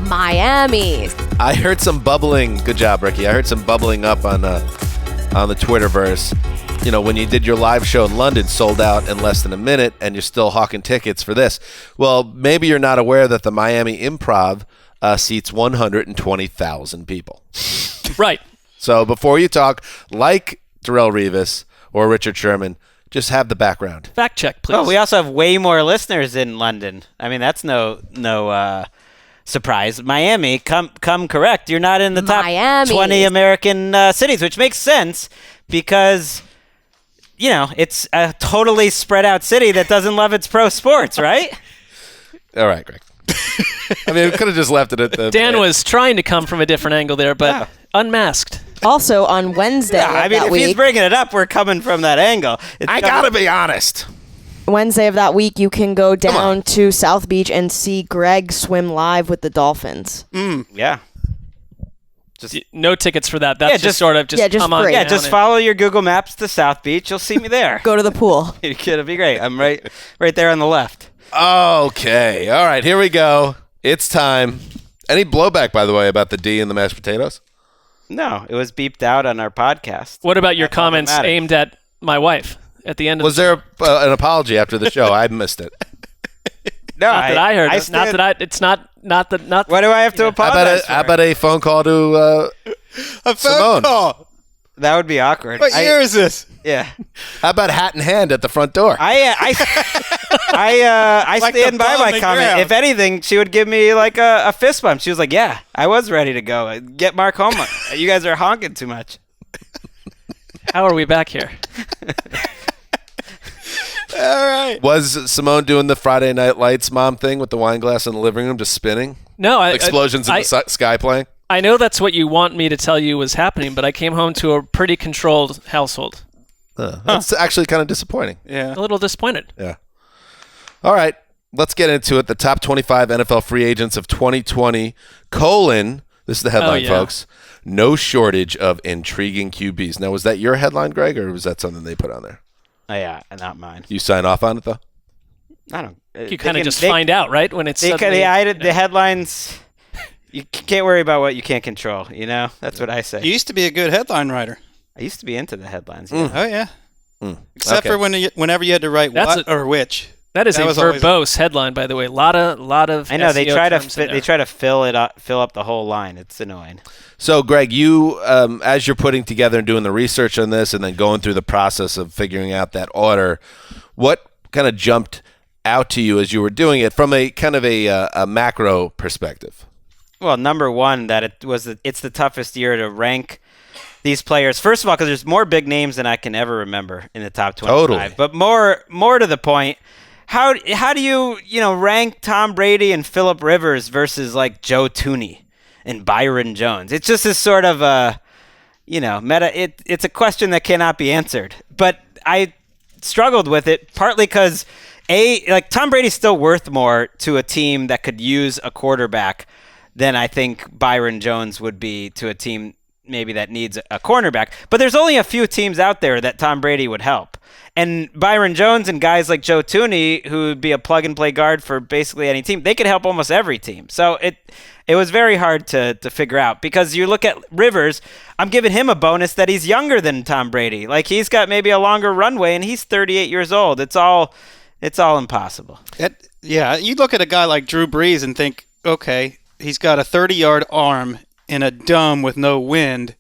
Miami. I heard some bubbling. Good job, Ricky. I heard some bubbling up on the Twitterverse. When you did your live show in London, sold out in less than a minute, and you're still hawking tickets for this. Well, maybe you're not aware that the Miami Improv seats 120,000 people. Right. So before you talk like Darrelle Revis or Richard Sherman, just have the background. Fact check, please. Oh, we also have way more listeners in London. I mean, that's no surprise. Miami, come correct. You're not in the top Miami. 20 American cities, which makes sense because, it's a totally spread out city that doesn't love its pro sports, right? All right, Greg. I mean, we could have just left it at the... Dan was trying to come from a different angle there, but unmasked. Also on Wednesday Yeah, I of mean, that if he's week, bringing it up, we're coming from that angle. I gotta be honest. Wednesday of that week, you can go down to South Beach and see Gregg swim live with the Dolphins. Yeah. No tickets for that. That's Yeah, just sort of just yeah, just come on free. Yeah, down just and- follow your Google Maps to South Beach. You'll see me there. Go to the pool. It'll be great. I'm right there on the left. Okay. All right, here we go. It's time. Any blowback, by the way, about the D and the mashed potatoes? No, it was beeped out on our podcast. What about your That's comments automatic. aimed at my wife at the end of Was there an apology after the show? I missed it. No, Not that I heard. What do I have to apologize How for? about a phone call to A phone Simone. call. That would be awkward. What year is this? Yeah. how about hat in hand at the front door? I Like the stand by ball on my the comment. ground. If anything, she would give me like a fist bump. She was like, "Yeah, I was ready to go. Get Marc home. You guys are honking too much." How are we back here? All right. Was Simone doing the Friday Night Lights mom thing with the wine glass in the living room, just spinning? No, Explosions in the sky playing? I know that's what you want me to tell you was happening, but I came home to a pretty controlled household. That's actually kind of disappointing. Yeah. A little disappointed. Yeah. All right. Let's get into it. The top 25 NFL free agents of 2020, this is the headline, folks, no shortage of intriguing QBs. Now, was that your headline, Gregg, or was that something they put on there? Yeah, not mine. You sign off on it, though? I don't. You kind of just find out, right? When it's suddenly, the headlines. You can't worry about what you can't control. You know, that's what I say. You used to be a good headline writer. I used to be into the headlines. Yeah. Oh yeah. Except for whenever you had to write or which. That is a verbose headline, by the way. A lot of. I know they SEO try terms to fill up the whole line. It's annoying. So, Gregg, you as you're putting together and doing the research on this, and then going through the process of figuring out that order, what kind of jumped out to you as you were doing it from a kind of a macro perspective? Well, number one, that it's the toughest year to rank these players. First of all, because there's more big names than I can ever remember in the top 25. Totally. But more to the point, how do you rank Tom Brady and Phillip Rivers versus like Joe Tooney and Byron Jones? It's just this sort of meta. It's a question that cannot be answered. But I struggled with it partly because Tom Brady's still worth more to a team that could use a quarterback than I think Byron Jones would be to a team maybe that needs a cornerback. But there's only a few teams out there that Tom Brady would help. And Byron Jones and guys like Joe Tooney, who would be a plug-and-play guard for basically any team, they could help almost every team. So it was very hard to figure out because you look at Rivers, I'm giving him a bonus that he's younger than Tom Brady. Like he's got maybe a longer runway and he's 38 years old. It's all impossible. You look at a guy like Drew Brees and think, okay, he's got a 30-yard arm in a dome with no wind.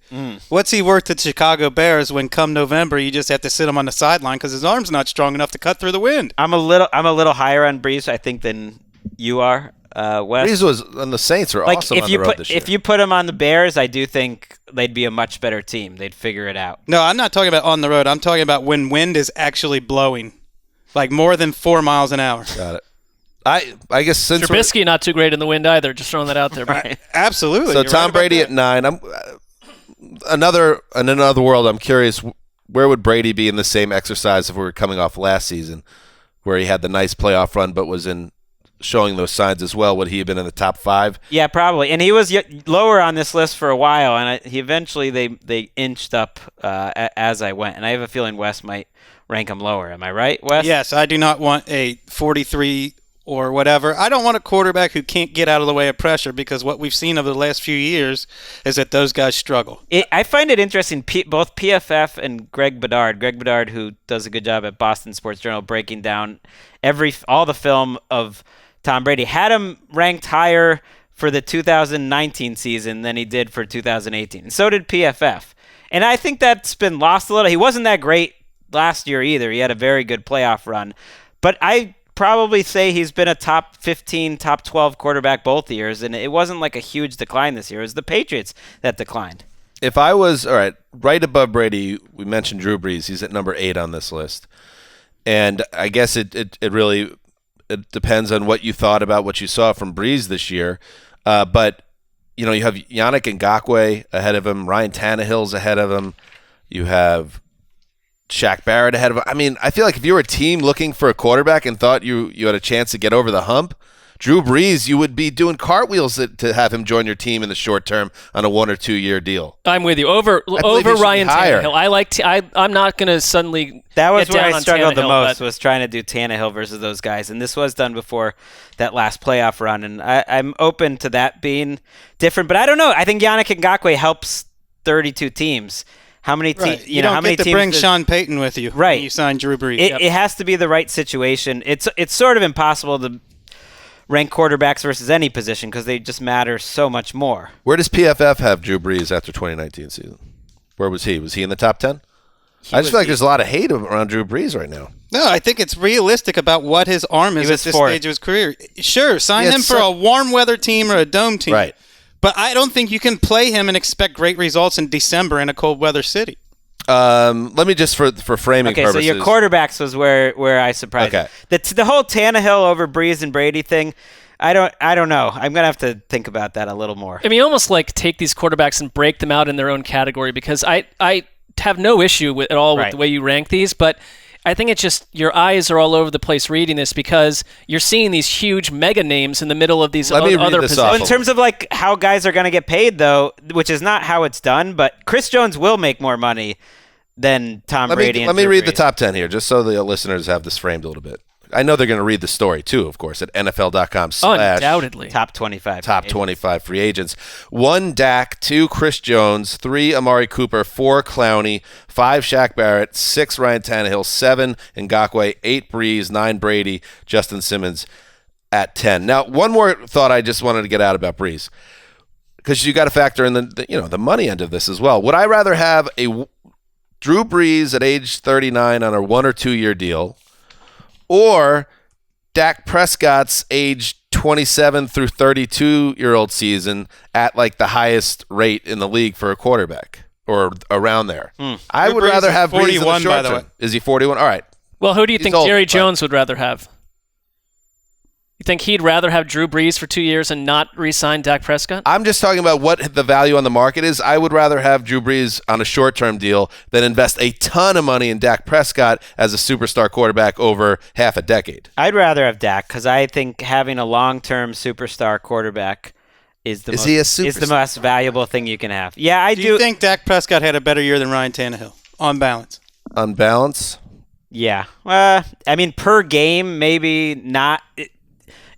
What's he worth to the Chicago Bears when come November you just have to sit him on the sideline because his arm's not strong enough to cut through the wind? I'm a little higher on Brees, I think, than you are, Wes. Brees was and the Saints are awesome on the road this year. If you put him on the Bears, I do think they'd be a much better team. They'd figure it out. No, I'm not talking about on the road. I'm talking about when wind is actually blowing, like more than 4 miles an hour. Got it. I guess since Trubisky not too great in the wind either. Just throwing that out there. Right. Absolutely. So Tom Brady at 9. I'm in another world. I'm curious, where would Brady be in the same exercise if we were coming off last season, where he had the nice playoff run but was showing those signs as well? Would he have been in the top 5? Yeah, probably. And he was lower on this list for a while, and he eventually they inched up as I went. And I have a feeling Wes might rank him lower. Am I right, Wes? Yes, I do not want a 43 or whatever. I don't want a quarterback who can't get out of the way of pressure because what we've seen over the last few years is that those guys struggle. I find it interesting, both PFF and Greg Bedard, who does a good job at Boston Sports Journal breaking down all the film of Tom Brady, had him ranked higher for the 2019 season than he did for 2018. And so did PFF. And I think that's been lost a little. He wasn't that great last year either. He had a very good playoff run. But I probably say he's been a top 15, top 12 quarterback both years, and it wasn't like a huge decline this year. It was the Patriots that declined. If I was, all right above Brady, we mentioned Drew Brees. He's at number 8 on this list. And I guess it really depends on what you thought about what you saw from Brees this year. But, you have Yannick Ngakoue ahead of him. Ryan Tannehill's ahead of him. You have Shaq Barrett ahead of him. I mean, I feel like if you were a team looking for a quarterback and thought you had a chance to get over the hump, Drew Brees, you would be doing cartwheels to have him join your team in the short term on a 1 or 2 year deal. I'm with you. Over Ryan Tannehill. I'm not going to suddenly. That was get where down I struggled the most, but was trying to do Tannehill versus those guys. And this was done before that last playoff run. And I'm open to that being different. But I don't know. I think Yannick Ngakoue helps 32 teams. How many teams? Right. You don't how many get to teams bring Sean Payton with you right. when you sign Drew Brees. It has to be the right situation. It's sort of impossible to rank quarterbacks versus any position because they just matter so much more. Where does PFF have Drew Brees after 2019 season? Where was he? Was he in the top 10? I just feel like there's a lot of hate around Drew Brees right now. No, I think it's realistic about what his arm is at this stage of his career. Sure, sign him for a warm weather team or a dome team. Right. But I don't think you can play him and expect great results in December in a cold weather city. Let me just for framing purposes. Okay, so your quarterbacks was where I surprised you. The whole Tannehill over Brees and Brady thing, I don't know. I'm gonna have to think about that a little more. I mean, almost like take these quarterbacks and break them out in their own category, because I have no issue with the way you rank these, but I think it's just your eyes are all over the place reading this, because you're seeing these huge mega names in the middle of these other positions. In terms of like how guys are going to get paid, though, which is not how it's done, but Chris Jones will make more money than Tom Brady. Let me read the top 10 here, just so the listeners have this framed a little bit. I know they're going to read the story, too, of course, at NFL.com/ undoubtedly. Top 25. Top 25 free agents. 1 Dak, 2 Chris Jones, 3 Amari Cooper, 4 Clowney, 5 Shaq Barrett, 6 Ryan Tannehill, 7 Ngakoue, 8 Brees, 9 Brady, Justin Simmons at 10. Now, one more thought I just wanted to get out about Brees, because you got to factor in the money end of this as well. Would I rather have a Drew Brees at age 39 on a 1 or 2 year deal, or Dak Prescott's age 27 through 32-year-old season at like the highest rate in the league for a quarterback, or around there? I would rather have Brees in the short term. Is he 41? All right. Well, who do you think Jerry Jones would rather have? You think he'd rather have Drew Brees for 2 years and not re-sign Dak Prescott? I'm just talking about what the value on the market is. I would rather have Drew Brees on a short-term deal than invest a ton of money in Dak Prescott as a superstar quarterback over half a decade. I'd rather have Dak, because I think having a long-term superstar quarterback is the most valuable thing you can have. Yeah, I do. Do you think Dak Prescott had a better year than Ryan Tannehill on balance? On balance? Yeah. I mean, per game, maybe not.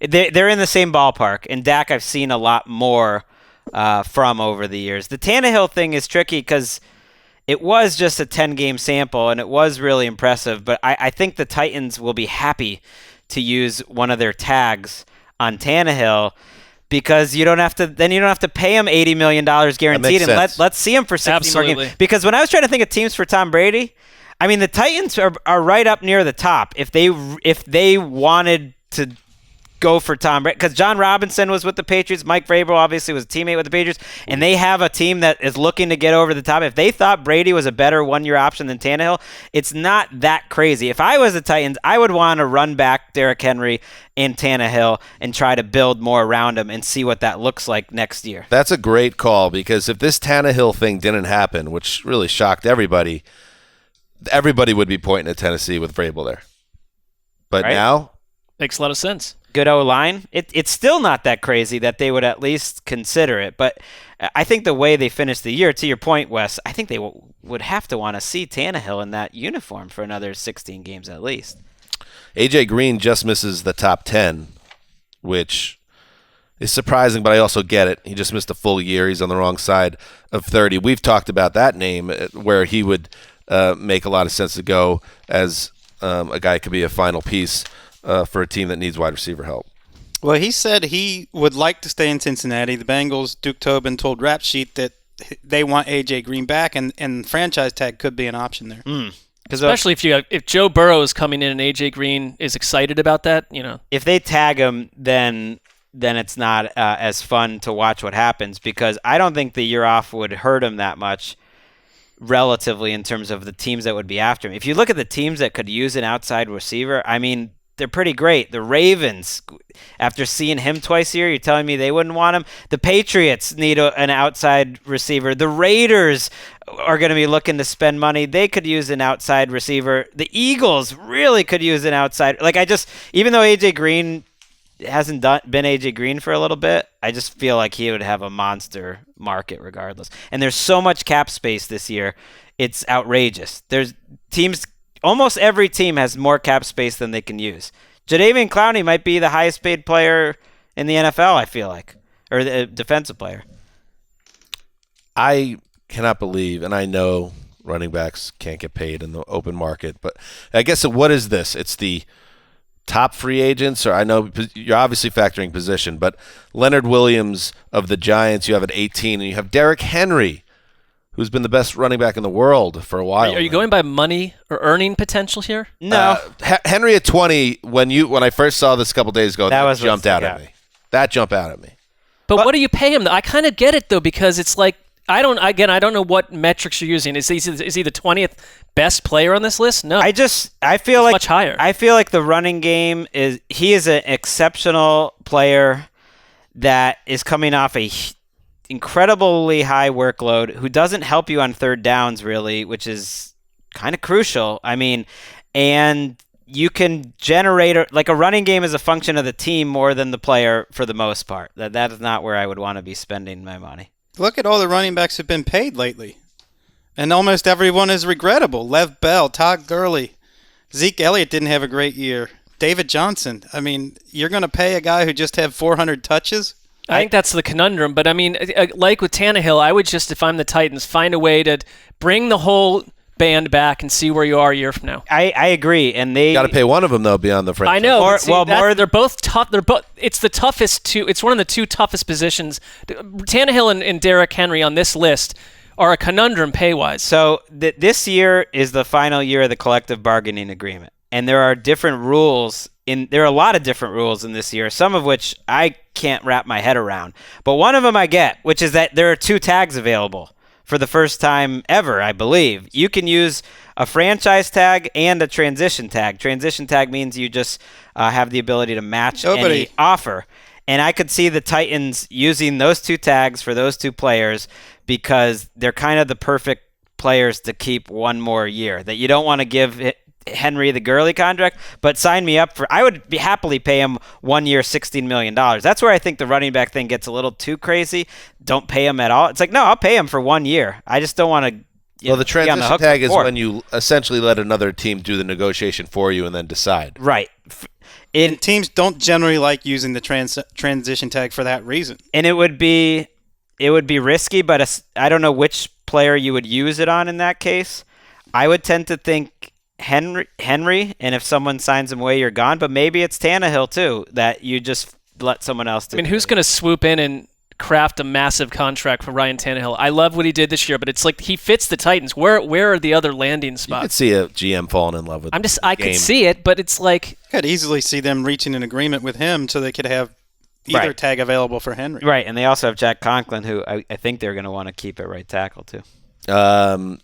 They're in the same ballpark, and Dak I've seen a lot more from over the years. The Tannehill thing is tricky because it was just a 10-game sample, and it was really impressive, but I think the Titans will be happy to use one of their tags on Tannehill, because you don't have to pay him $80 million guaranteed, and let's see him for 60 more games. Because when I was trying to think of teams for Tom Brady, I mean, the Titans are right up near the top if they wanted to go for Tom Brady, because John Robinson was with the Patriots. Mike Vrabel obviously was a teammate with the Patriots, and they have a team that is looking to get over the top. If they thought Brady was a better one-year option than Tannehill, it's not that crazy. If I was the Titans, I would want to run back Derrick Henry and Tannehill and try to build more around him and see what that looks like next year. That's a great call, because if this Tannehill thing didn't happen, which really shocked everybody would be pointing at Tennessee with Vrabel there. But now, makes a lot of sense. Good O-line. It's still not that crazy that they would at least consider it. But I think the way they finished the year, to your point, Wes, I think they would have to want to see Tannehill in that uniform for another 16 games at least. A.J. Green just misses the top 10, which is surprising, but I also get it. He just missed a full year. He's on the wrong side of 30. We've talked about that name, where he would make a lot of sense to go as a guy who could be a final piece for a team that needs wide receiver help. Well, he said he would like to stay in Cincinnati. The Bengals, Duke Tobin told Rap Sheet that they want A.J. Green back, and franchise tag could be an option there. Especially if Joe Burrow is coming in and A.J. Green is excited about that, If they tag him, then it's not as fun to watch what happens, because I don't think the year off would hurt him that much relatively in terms of the teams that would be after him. If you look at the teams that could use an outside receiver, I mean, they're pretty great. The Ravens, after seeing him twice a year, you're telling me they wouldn't want him? The Patriots need an outside receiver. The Raiders are going to be looking to spend money. They could use an outside receiver. The Eagles really could use an outside. Even though A.J. Green hasn't been A.J. Green for a little bit, I just feel like he would have a monster market regardless. And there's so much cap space this year. It's outrageous. There's teams... Almost every team has more cap space than they can use. Jadeveon Clowney might be the highest paid player in the NFL, I feel like, or the defensive player. I cannot believe, and I know running backs can't get paid in the open market, but I guess what is this? It's the top free agents, or I know you're obviously factoring position, but Leonard Williams of the Giants you have at 18, and you have Derrick Henry, who's been the best running back in the world for a while. Are you going by money or earning potential here? No. Henry at 20, when I first saw this a couple days ago, that jumped out at me. That jumped out at me. But what do you pay him? I kind of get it, though, because it's like, I don't know what metrics you're using. Is he the 20th best player on this list? No. I feel like much higher. I feel like the running game he is an exceptional player that is coming off a incredibly high workload, who doesn't help you on third downs really, which is kind of crucial. I mean, and you can generate like a running game is a function of the team more than the player for the most part. That is not where I would want to be spending my money. Look at all the running backs who've been paid lately. And almost everyone is regrettable. Lev Bell, Todd Gurley, Zeke Elliott didn't have a great year. David Johnson. I mean, you're going to pay a guy who just had 400 touches? I think that's the conundrum. But, I mean, like with Tannehill, I would just, if I'm the Titans, find a way to bring the whole band back and see where you are a year from now. I agree. And they got to pay one of them, though, beyond the franchise. I know. They're both tough. It's the toughest two. It's one of the two toughest positions. Tannehill and Derrick Henry on this list are a conundrum pay-wise. So this year is the final year of the collective bargaining agreement. And there are different rules. There are a lot of different rules in this year, some of which I can't wrap my head around. But one of them I get, which is that there are 2 tags available for the first time ever, I believe. You can use a franchise tag and a transition tag. Transition tag means you just have the ability to match any offer. And I could see the Titans using those 2 tags for those 2 players because they're kind of the perfect players to keep one more year. That you don't want to give Henry the Gurley contract, but sign me up for. I would happily pay him 1 year, $16 million. That's where I think the running back thing gets a little too crazy. Don't pay him at all. It's like, no, I'll pay him for 1 year. I just don't want to. Well, the transition tag is when you essentially let another team do the negotiation for you and then decide. Right. And teams don't generally like using the transition tag for that reason. And it would be risky, but I don't know which player you would use it on in that case. I would tend to think Henry, and if someone signs him away, you're gone. But maybe it's Tannehill too, that you just let someone else do. I mean, who's going to swoop in and craft a massive contract for Ryan Tannehill? I love what he did this year, but it's like he fits the Titans. Where are the other landing spots? You could see a GM falling in love with. I could see it, but it's like I could easily see them reaching an agreement with him so they could have either tag available for Henry. Right, and they also have Jack Conklin, who I think they're going to want to keep at right tackle too.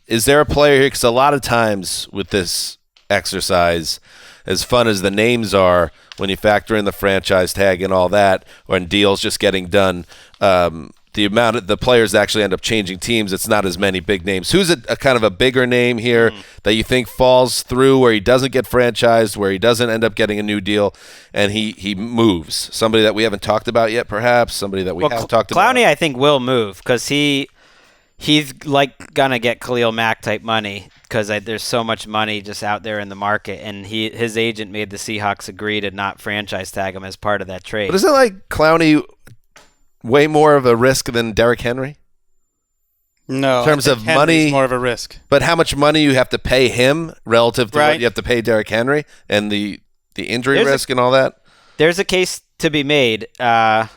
Is there a player here? Because a lot of times with this exercise, as fun as the names are, when you factor in the franchise tag and all that, when deals just getting done, the amount of the players that actually end up changing teams, it's not as many big names. Who's a kind of a bigger name here that you think falls through, where he doesn't get franchised, where he doesn't end up getting a new deal, and he moves? Somebody that we haven't talked about yet, perhaps? Somebody that we have talked about? Clowney, I think, will move because he's like gonna get Khalil Mack type money because there's so much money just out there in the market, and his agent made the Seahawks agree to not franchise tag him as part of that trade. But isn't like Clowney way more of a risk than Derrick Henry? No, in terms of Henry's money, more of a risk. But how much money you have to pay him relative to what you have to pay Derrick Henry and the injury risk and all that? There's a case to be made. I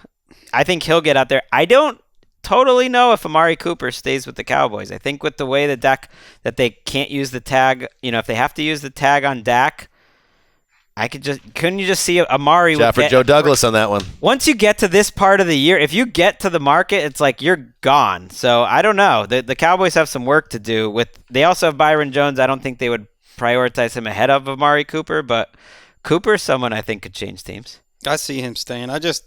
think he'll get out there. I don't totally know if Amari Cooper stays with the Cowboys. I think with the way that they can't use the tag, if they have to use the tag on Dak, couldn't you just see Amari for Joe Douglas on that one? Once you get to this part of the year, if you get to the market, it's like you're gone. So I don't know. The Cowboys have some work to do. They also have Byron Jones. I don't think they would prioritize him ahead of Amari Cooper, but Cooper's someone I think could change teams. I see him staying. I just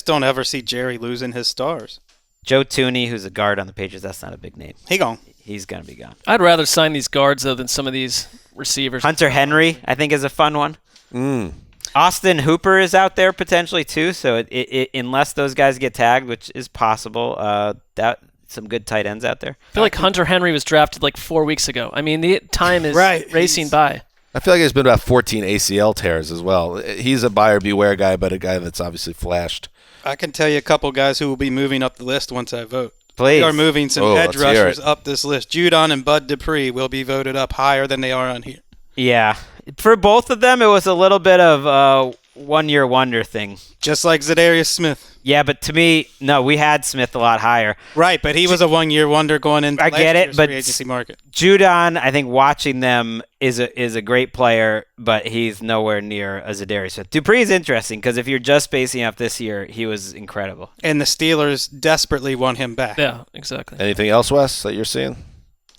don't ever see Jerry losing his stars. Joe Tooney, who's a guard on the Patriots, that's not a big name. He's going to be gone. I'd rather sign these guards, though, than some of these receivers. Hunter Henry, I think, is a fun one. Austin Hooper is out there potentially, too, so unless those guys get tagged, which is possible, some good tight ends out there. I feel like Hunter Henry was drafted like 4 weeks ago. I mean, the time is racing by. I feel like there's been about 14 ACL tears as well. He's a buyer beware guy, but a guy that's obviously flashed. I can tell you a couple guys who will be moving up the list once I vote. Please. We are moving some edge rushers up this list. Judon and Bud Dupree will be voted up higher than they are on here. Yeah. For both of them, it was a little bit of one-year wonder thing. Just like Zadarius Smith. Yeah, but to me, no, we had Smith a lot higher. Right, but he was a one-year wonder going into I last get it, year's but free agency market. Judon, I think watching them is a great player, but he's nowhere near a Zadarius Smith. Dupree is interesting because if you're just basing off this year, he was incredible. And the Steelers desperately want him back. Yeah, exactly. Anything else, Wes, that you're seeing?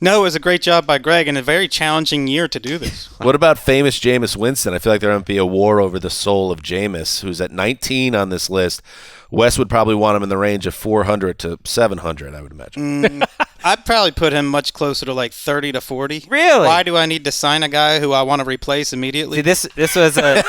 No, it was a great job by Gregg and a very challenging year to do this. What about famous Jameis Winston? I feel like there might be a war over the soul of Jameis, who's at 19 on this list. Wes would probably want him in the range of 400 to 700, I would imagine. I'd probably put him much closer to like 30 to 40. Really? Why do I need to sign a guy who I want to replace immediately? See, this was a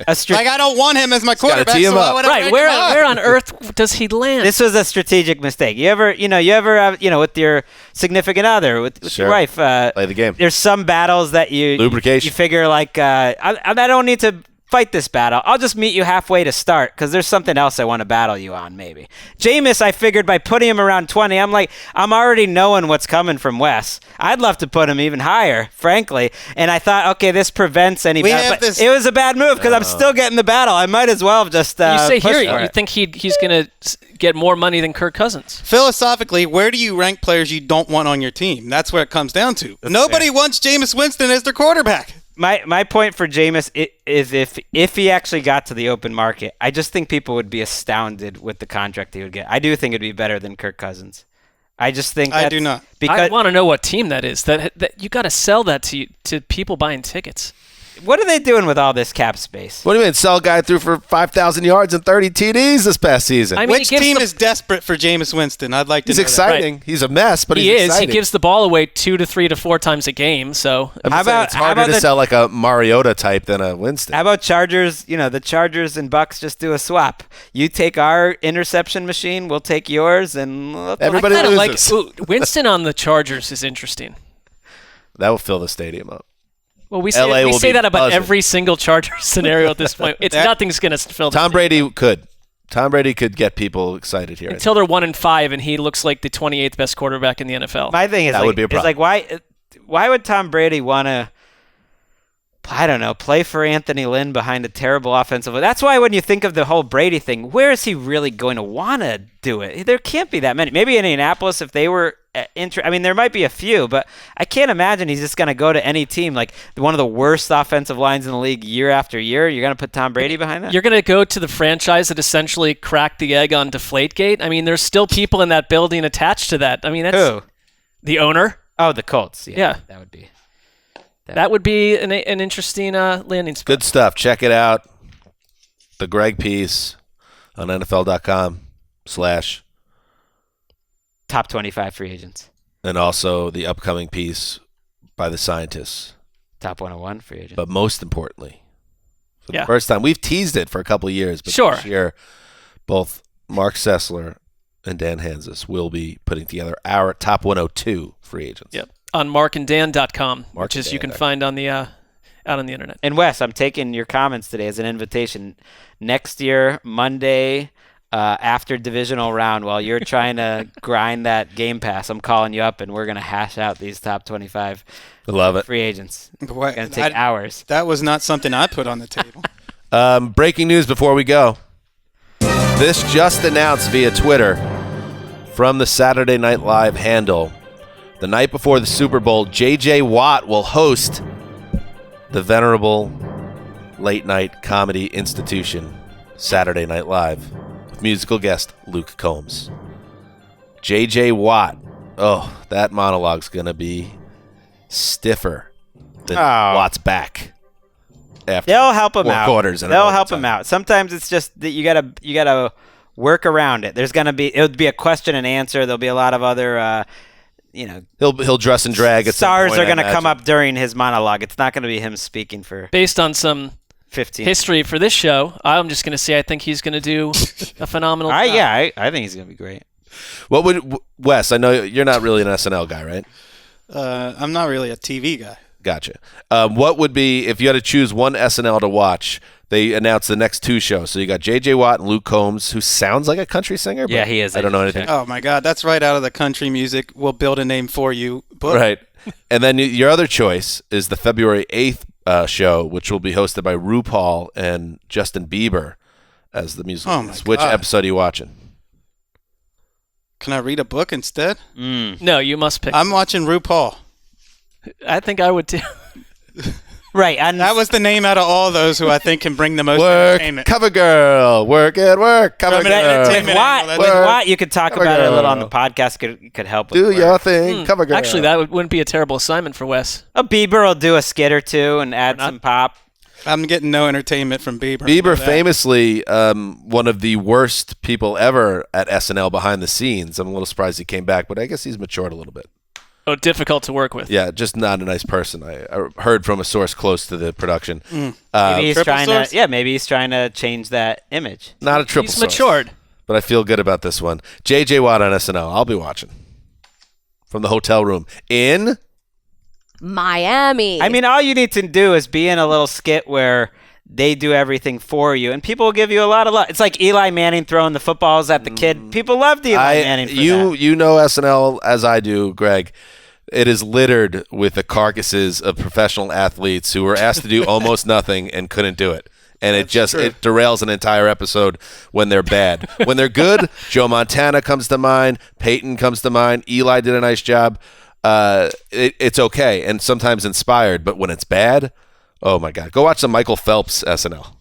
Like, I don't want him as my quarterback, tee him so why up. would I Right, pick where him up? where on earth does he land? This was a strategic mistake. You ever have, with your significant other, with Sure. your wife. Play the game. There's some battles that Lubrication. you figure like I don't need to fight this battle. I'll just meet you halfway to start because there's something else I want to battle you on. Maybe Jameis, I figured by putting him around 20, I'm already knowing what's coming from Wes. I'd love to put him even higher, frankly. And I thought, okay, this prevents any battle. But it was a bad move because I'm still getting the battle. I might as well have just. you say pushed here, for you it. think he's going to get more money than Kirk Cousins? Philosophically, where do you rank players you don't want on your team? That's where it comes down to. Nobody wants Jameis Winston as their quarterback. My point for Jameis is if he actually got to the open market, I just think people would be astounded with the contract he would get. I do think it'd be better than Kirk Cousins. I just think I do not. Because I want to know what team that is. That you got to sell that to people buying tickets. what are they doing with all this cap space? What do you mean? Sell a guy through for 5,000 yards and 30 TDs this past season. I mean, Which team is desperate for Jameis Winston? I'd like to He's know exciting. Right. He's a mess, but he he's is. exciting. He gives the ball away 2 to 3 to 4 times a game. So I'm saying it's harder to sell like a Mariota type than a Winston. How about Chargers? The Chargers and Bucks just do a swap. You take our interception machine, we'll take yours, and Everybody I kinda loses. Winston on the Chargers is interesting. That will fill the stadium up. Well, we LA say will be that about buzzing. every single Charger scenario at this point. Nothing's going to fill. Tom Brady could. Tom Brady could get people excited here. Until they're 1-5, and he looks like the 28th best quarterback in the NFL. My thing is That would be a problem. why would Tom Brady want to? I don't know, play for Anthony Lynn behind a terrible offensive line. That's why when you think of the whole Brady thing, where is he really going to want to do it? There can't be that many. Maybe Indianapolis if they were there might be a few, but I can't imagine he's just going to go to any team like one of the worst offensive lines in the league year after year. You're going to put Tom Brady behind that? You're going to go to the franchise that essentially cracked the egg on Deflategate. I mean, there's still people in that building attached to that. I mean, that's Who? The owner. Oh, the Colts. Yeah. That would be. That would be an interesting landing spot. Good stuff. Check it out. The Gregg piece on NFL.com/ Top 25 free agents. and also the upcoming piece by the scientists. Top 101 free agents. But most importantly, for Yeah. the first time, we've teased it for a couple of years, but Sure. this year, both Marc Sessler and Dan Hanzus will be putting together our top 102 free agents. Yep. On markanddan.com, which is you can markanddan.com. find on the out on the internet. And Wes, I'm taking your comments today as an invitation. Next year, Monday, after divisional round, while you're trying to grind that Game Pass, I'm calling you up, and we're going to hash out these top 25 I love it. free agents. Boy, It's going to take hours. That was not something I put on the table. Breaking news before we go. This just announced via Twitter from the Saturday Night Live handle. The night before the Super Bowl, J.J. Watt will host the venerable late-night comedy institution, Saturday Night Live, with musical guest Luke Combs. J.J. Watt. Oh, that monologue's going to be stiffer than Watt's back. After They'll help him 4 out. quarters and They'll help overtime. him out. Sometimes it's just that you gotta work around it. It'll be a question and answer. There'll be a lot of other He'll dress and drag. At some stars point, are going I to come imagine. up during his monologue. It's not going to be him speaking for Based on some 15. history for this show, I'm just going to say I think he's going to do a phenomenal job. I think he's going to be great. What would Wes? I know you're not really an SNL guy, right? I'm not really a TV guy. Gotcha. What would be if you had to choose one SNL to watch? They announced the next 2 shows. So you got J.J. Watt and Luke Combs, who sounds like a country singer. But Yeah, he is. I don't know anything. Oh my God, that's right out of the country music. We'll build a name for you. Book. Right. And then your other choice is the February 8th show, which will be hosted by RuPaul and Justin Bieber as the musical. Oh my Which God. episode are you watching? Can I read a book instead? No, you must pick. I'm watching RuPaul. I think I would too. Right. And That was the name out of all those who I think can bring the most Work, entertainment. cover girl, work at work, cover From an girl. entertainment with Watt, angle, with that's- Watt, you could talk Cover about it a little on girl. the podcast. Could help. With Do work. your thing, cover girl. Actually, that wouldn't be a terrible assignment for Wes. A Bieber will do a skit or two and add some pop. I'm getting no entertainment from Bieber. Bieber, That- famously one of the worst people ever at SNL behind the scenes. I'm a little surprised he came back, but I guess he's matured a little bit. Oh, difficult to work with. Yeah, just not a nice person. I heard from a source close to the production. Maybe he's triple trying source? to. Yeah, maybe he's trying to change that image. Not a triple He's source, matured. but I feel good about this one. JJ Watt on SNL. I'll be watching from the hotel room in. Miami. I mean, all you need to do is be in a little skit where they do everything for you, and people will give you a lot of love. It's like Eli Manning throwing the footballs at the kid. People loved Eli Manning for that. You know SNL as I do, Greg. It is littered with the carcasses of professional athletes who were asked to do almost nothing and couldn't do it. And it derails an entire episode when they're bad. When they're good, Joe Montana comes to mind, Peyton comes to mind, Eli did a nice job. It's okay and sometimes inspired, but when it's bad, oh my God. Go watch some Michael Phelps SNL.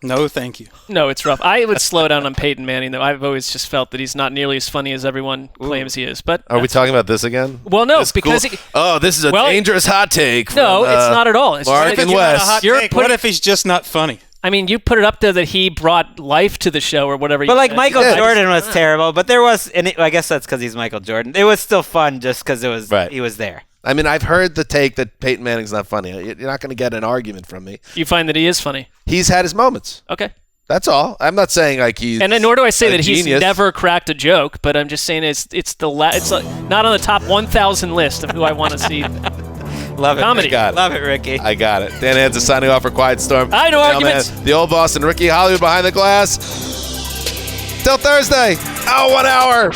No, thank you. No, it's rough. I would slow down on Peyton Manning, though. I've always just felt that he's not nearly as funny as everyone claims he is. But Are we talking about this again? Well, no, This because cool- this is a well, dangerous hot take. No, from, it's not at all. It's Marc just, and Not a Wes. hot You're take. putting- What if he's just not funny? I mean, you put it up there that he brought life to the show or whatever. But you like said. Michael did. Jordan was terrible, but there was, and I guess that's because he's Michael Jordan. It was still fun just because it was Right. he was there. I mean, I've heard the take that Peyton Manning's not funny. You're not going to get an argument from me. You find that he is funny. He's had his moments. Okay. That's all. I'm not saying like he's. And nor do I say a that he's genius. never cracked a joke, but I'm just saying it's not on the top 1,000 list of who I want to see. Love it, Comedy. Ricky. Got it. Love it, Ricky. I got it. Dan Hanzus signing off for Quiet Storm. I know Mailman, arguments. The Old Boston, Ricky Hollywood behind the glass. Till Thursday. 1 hour.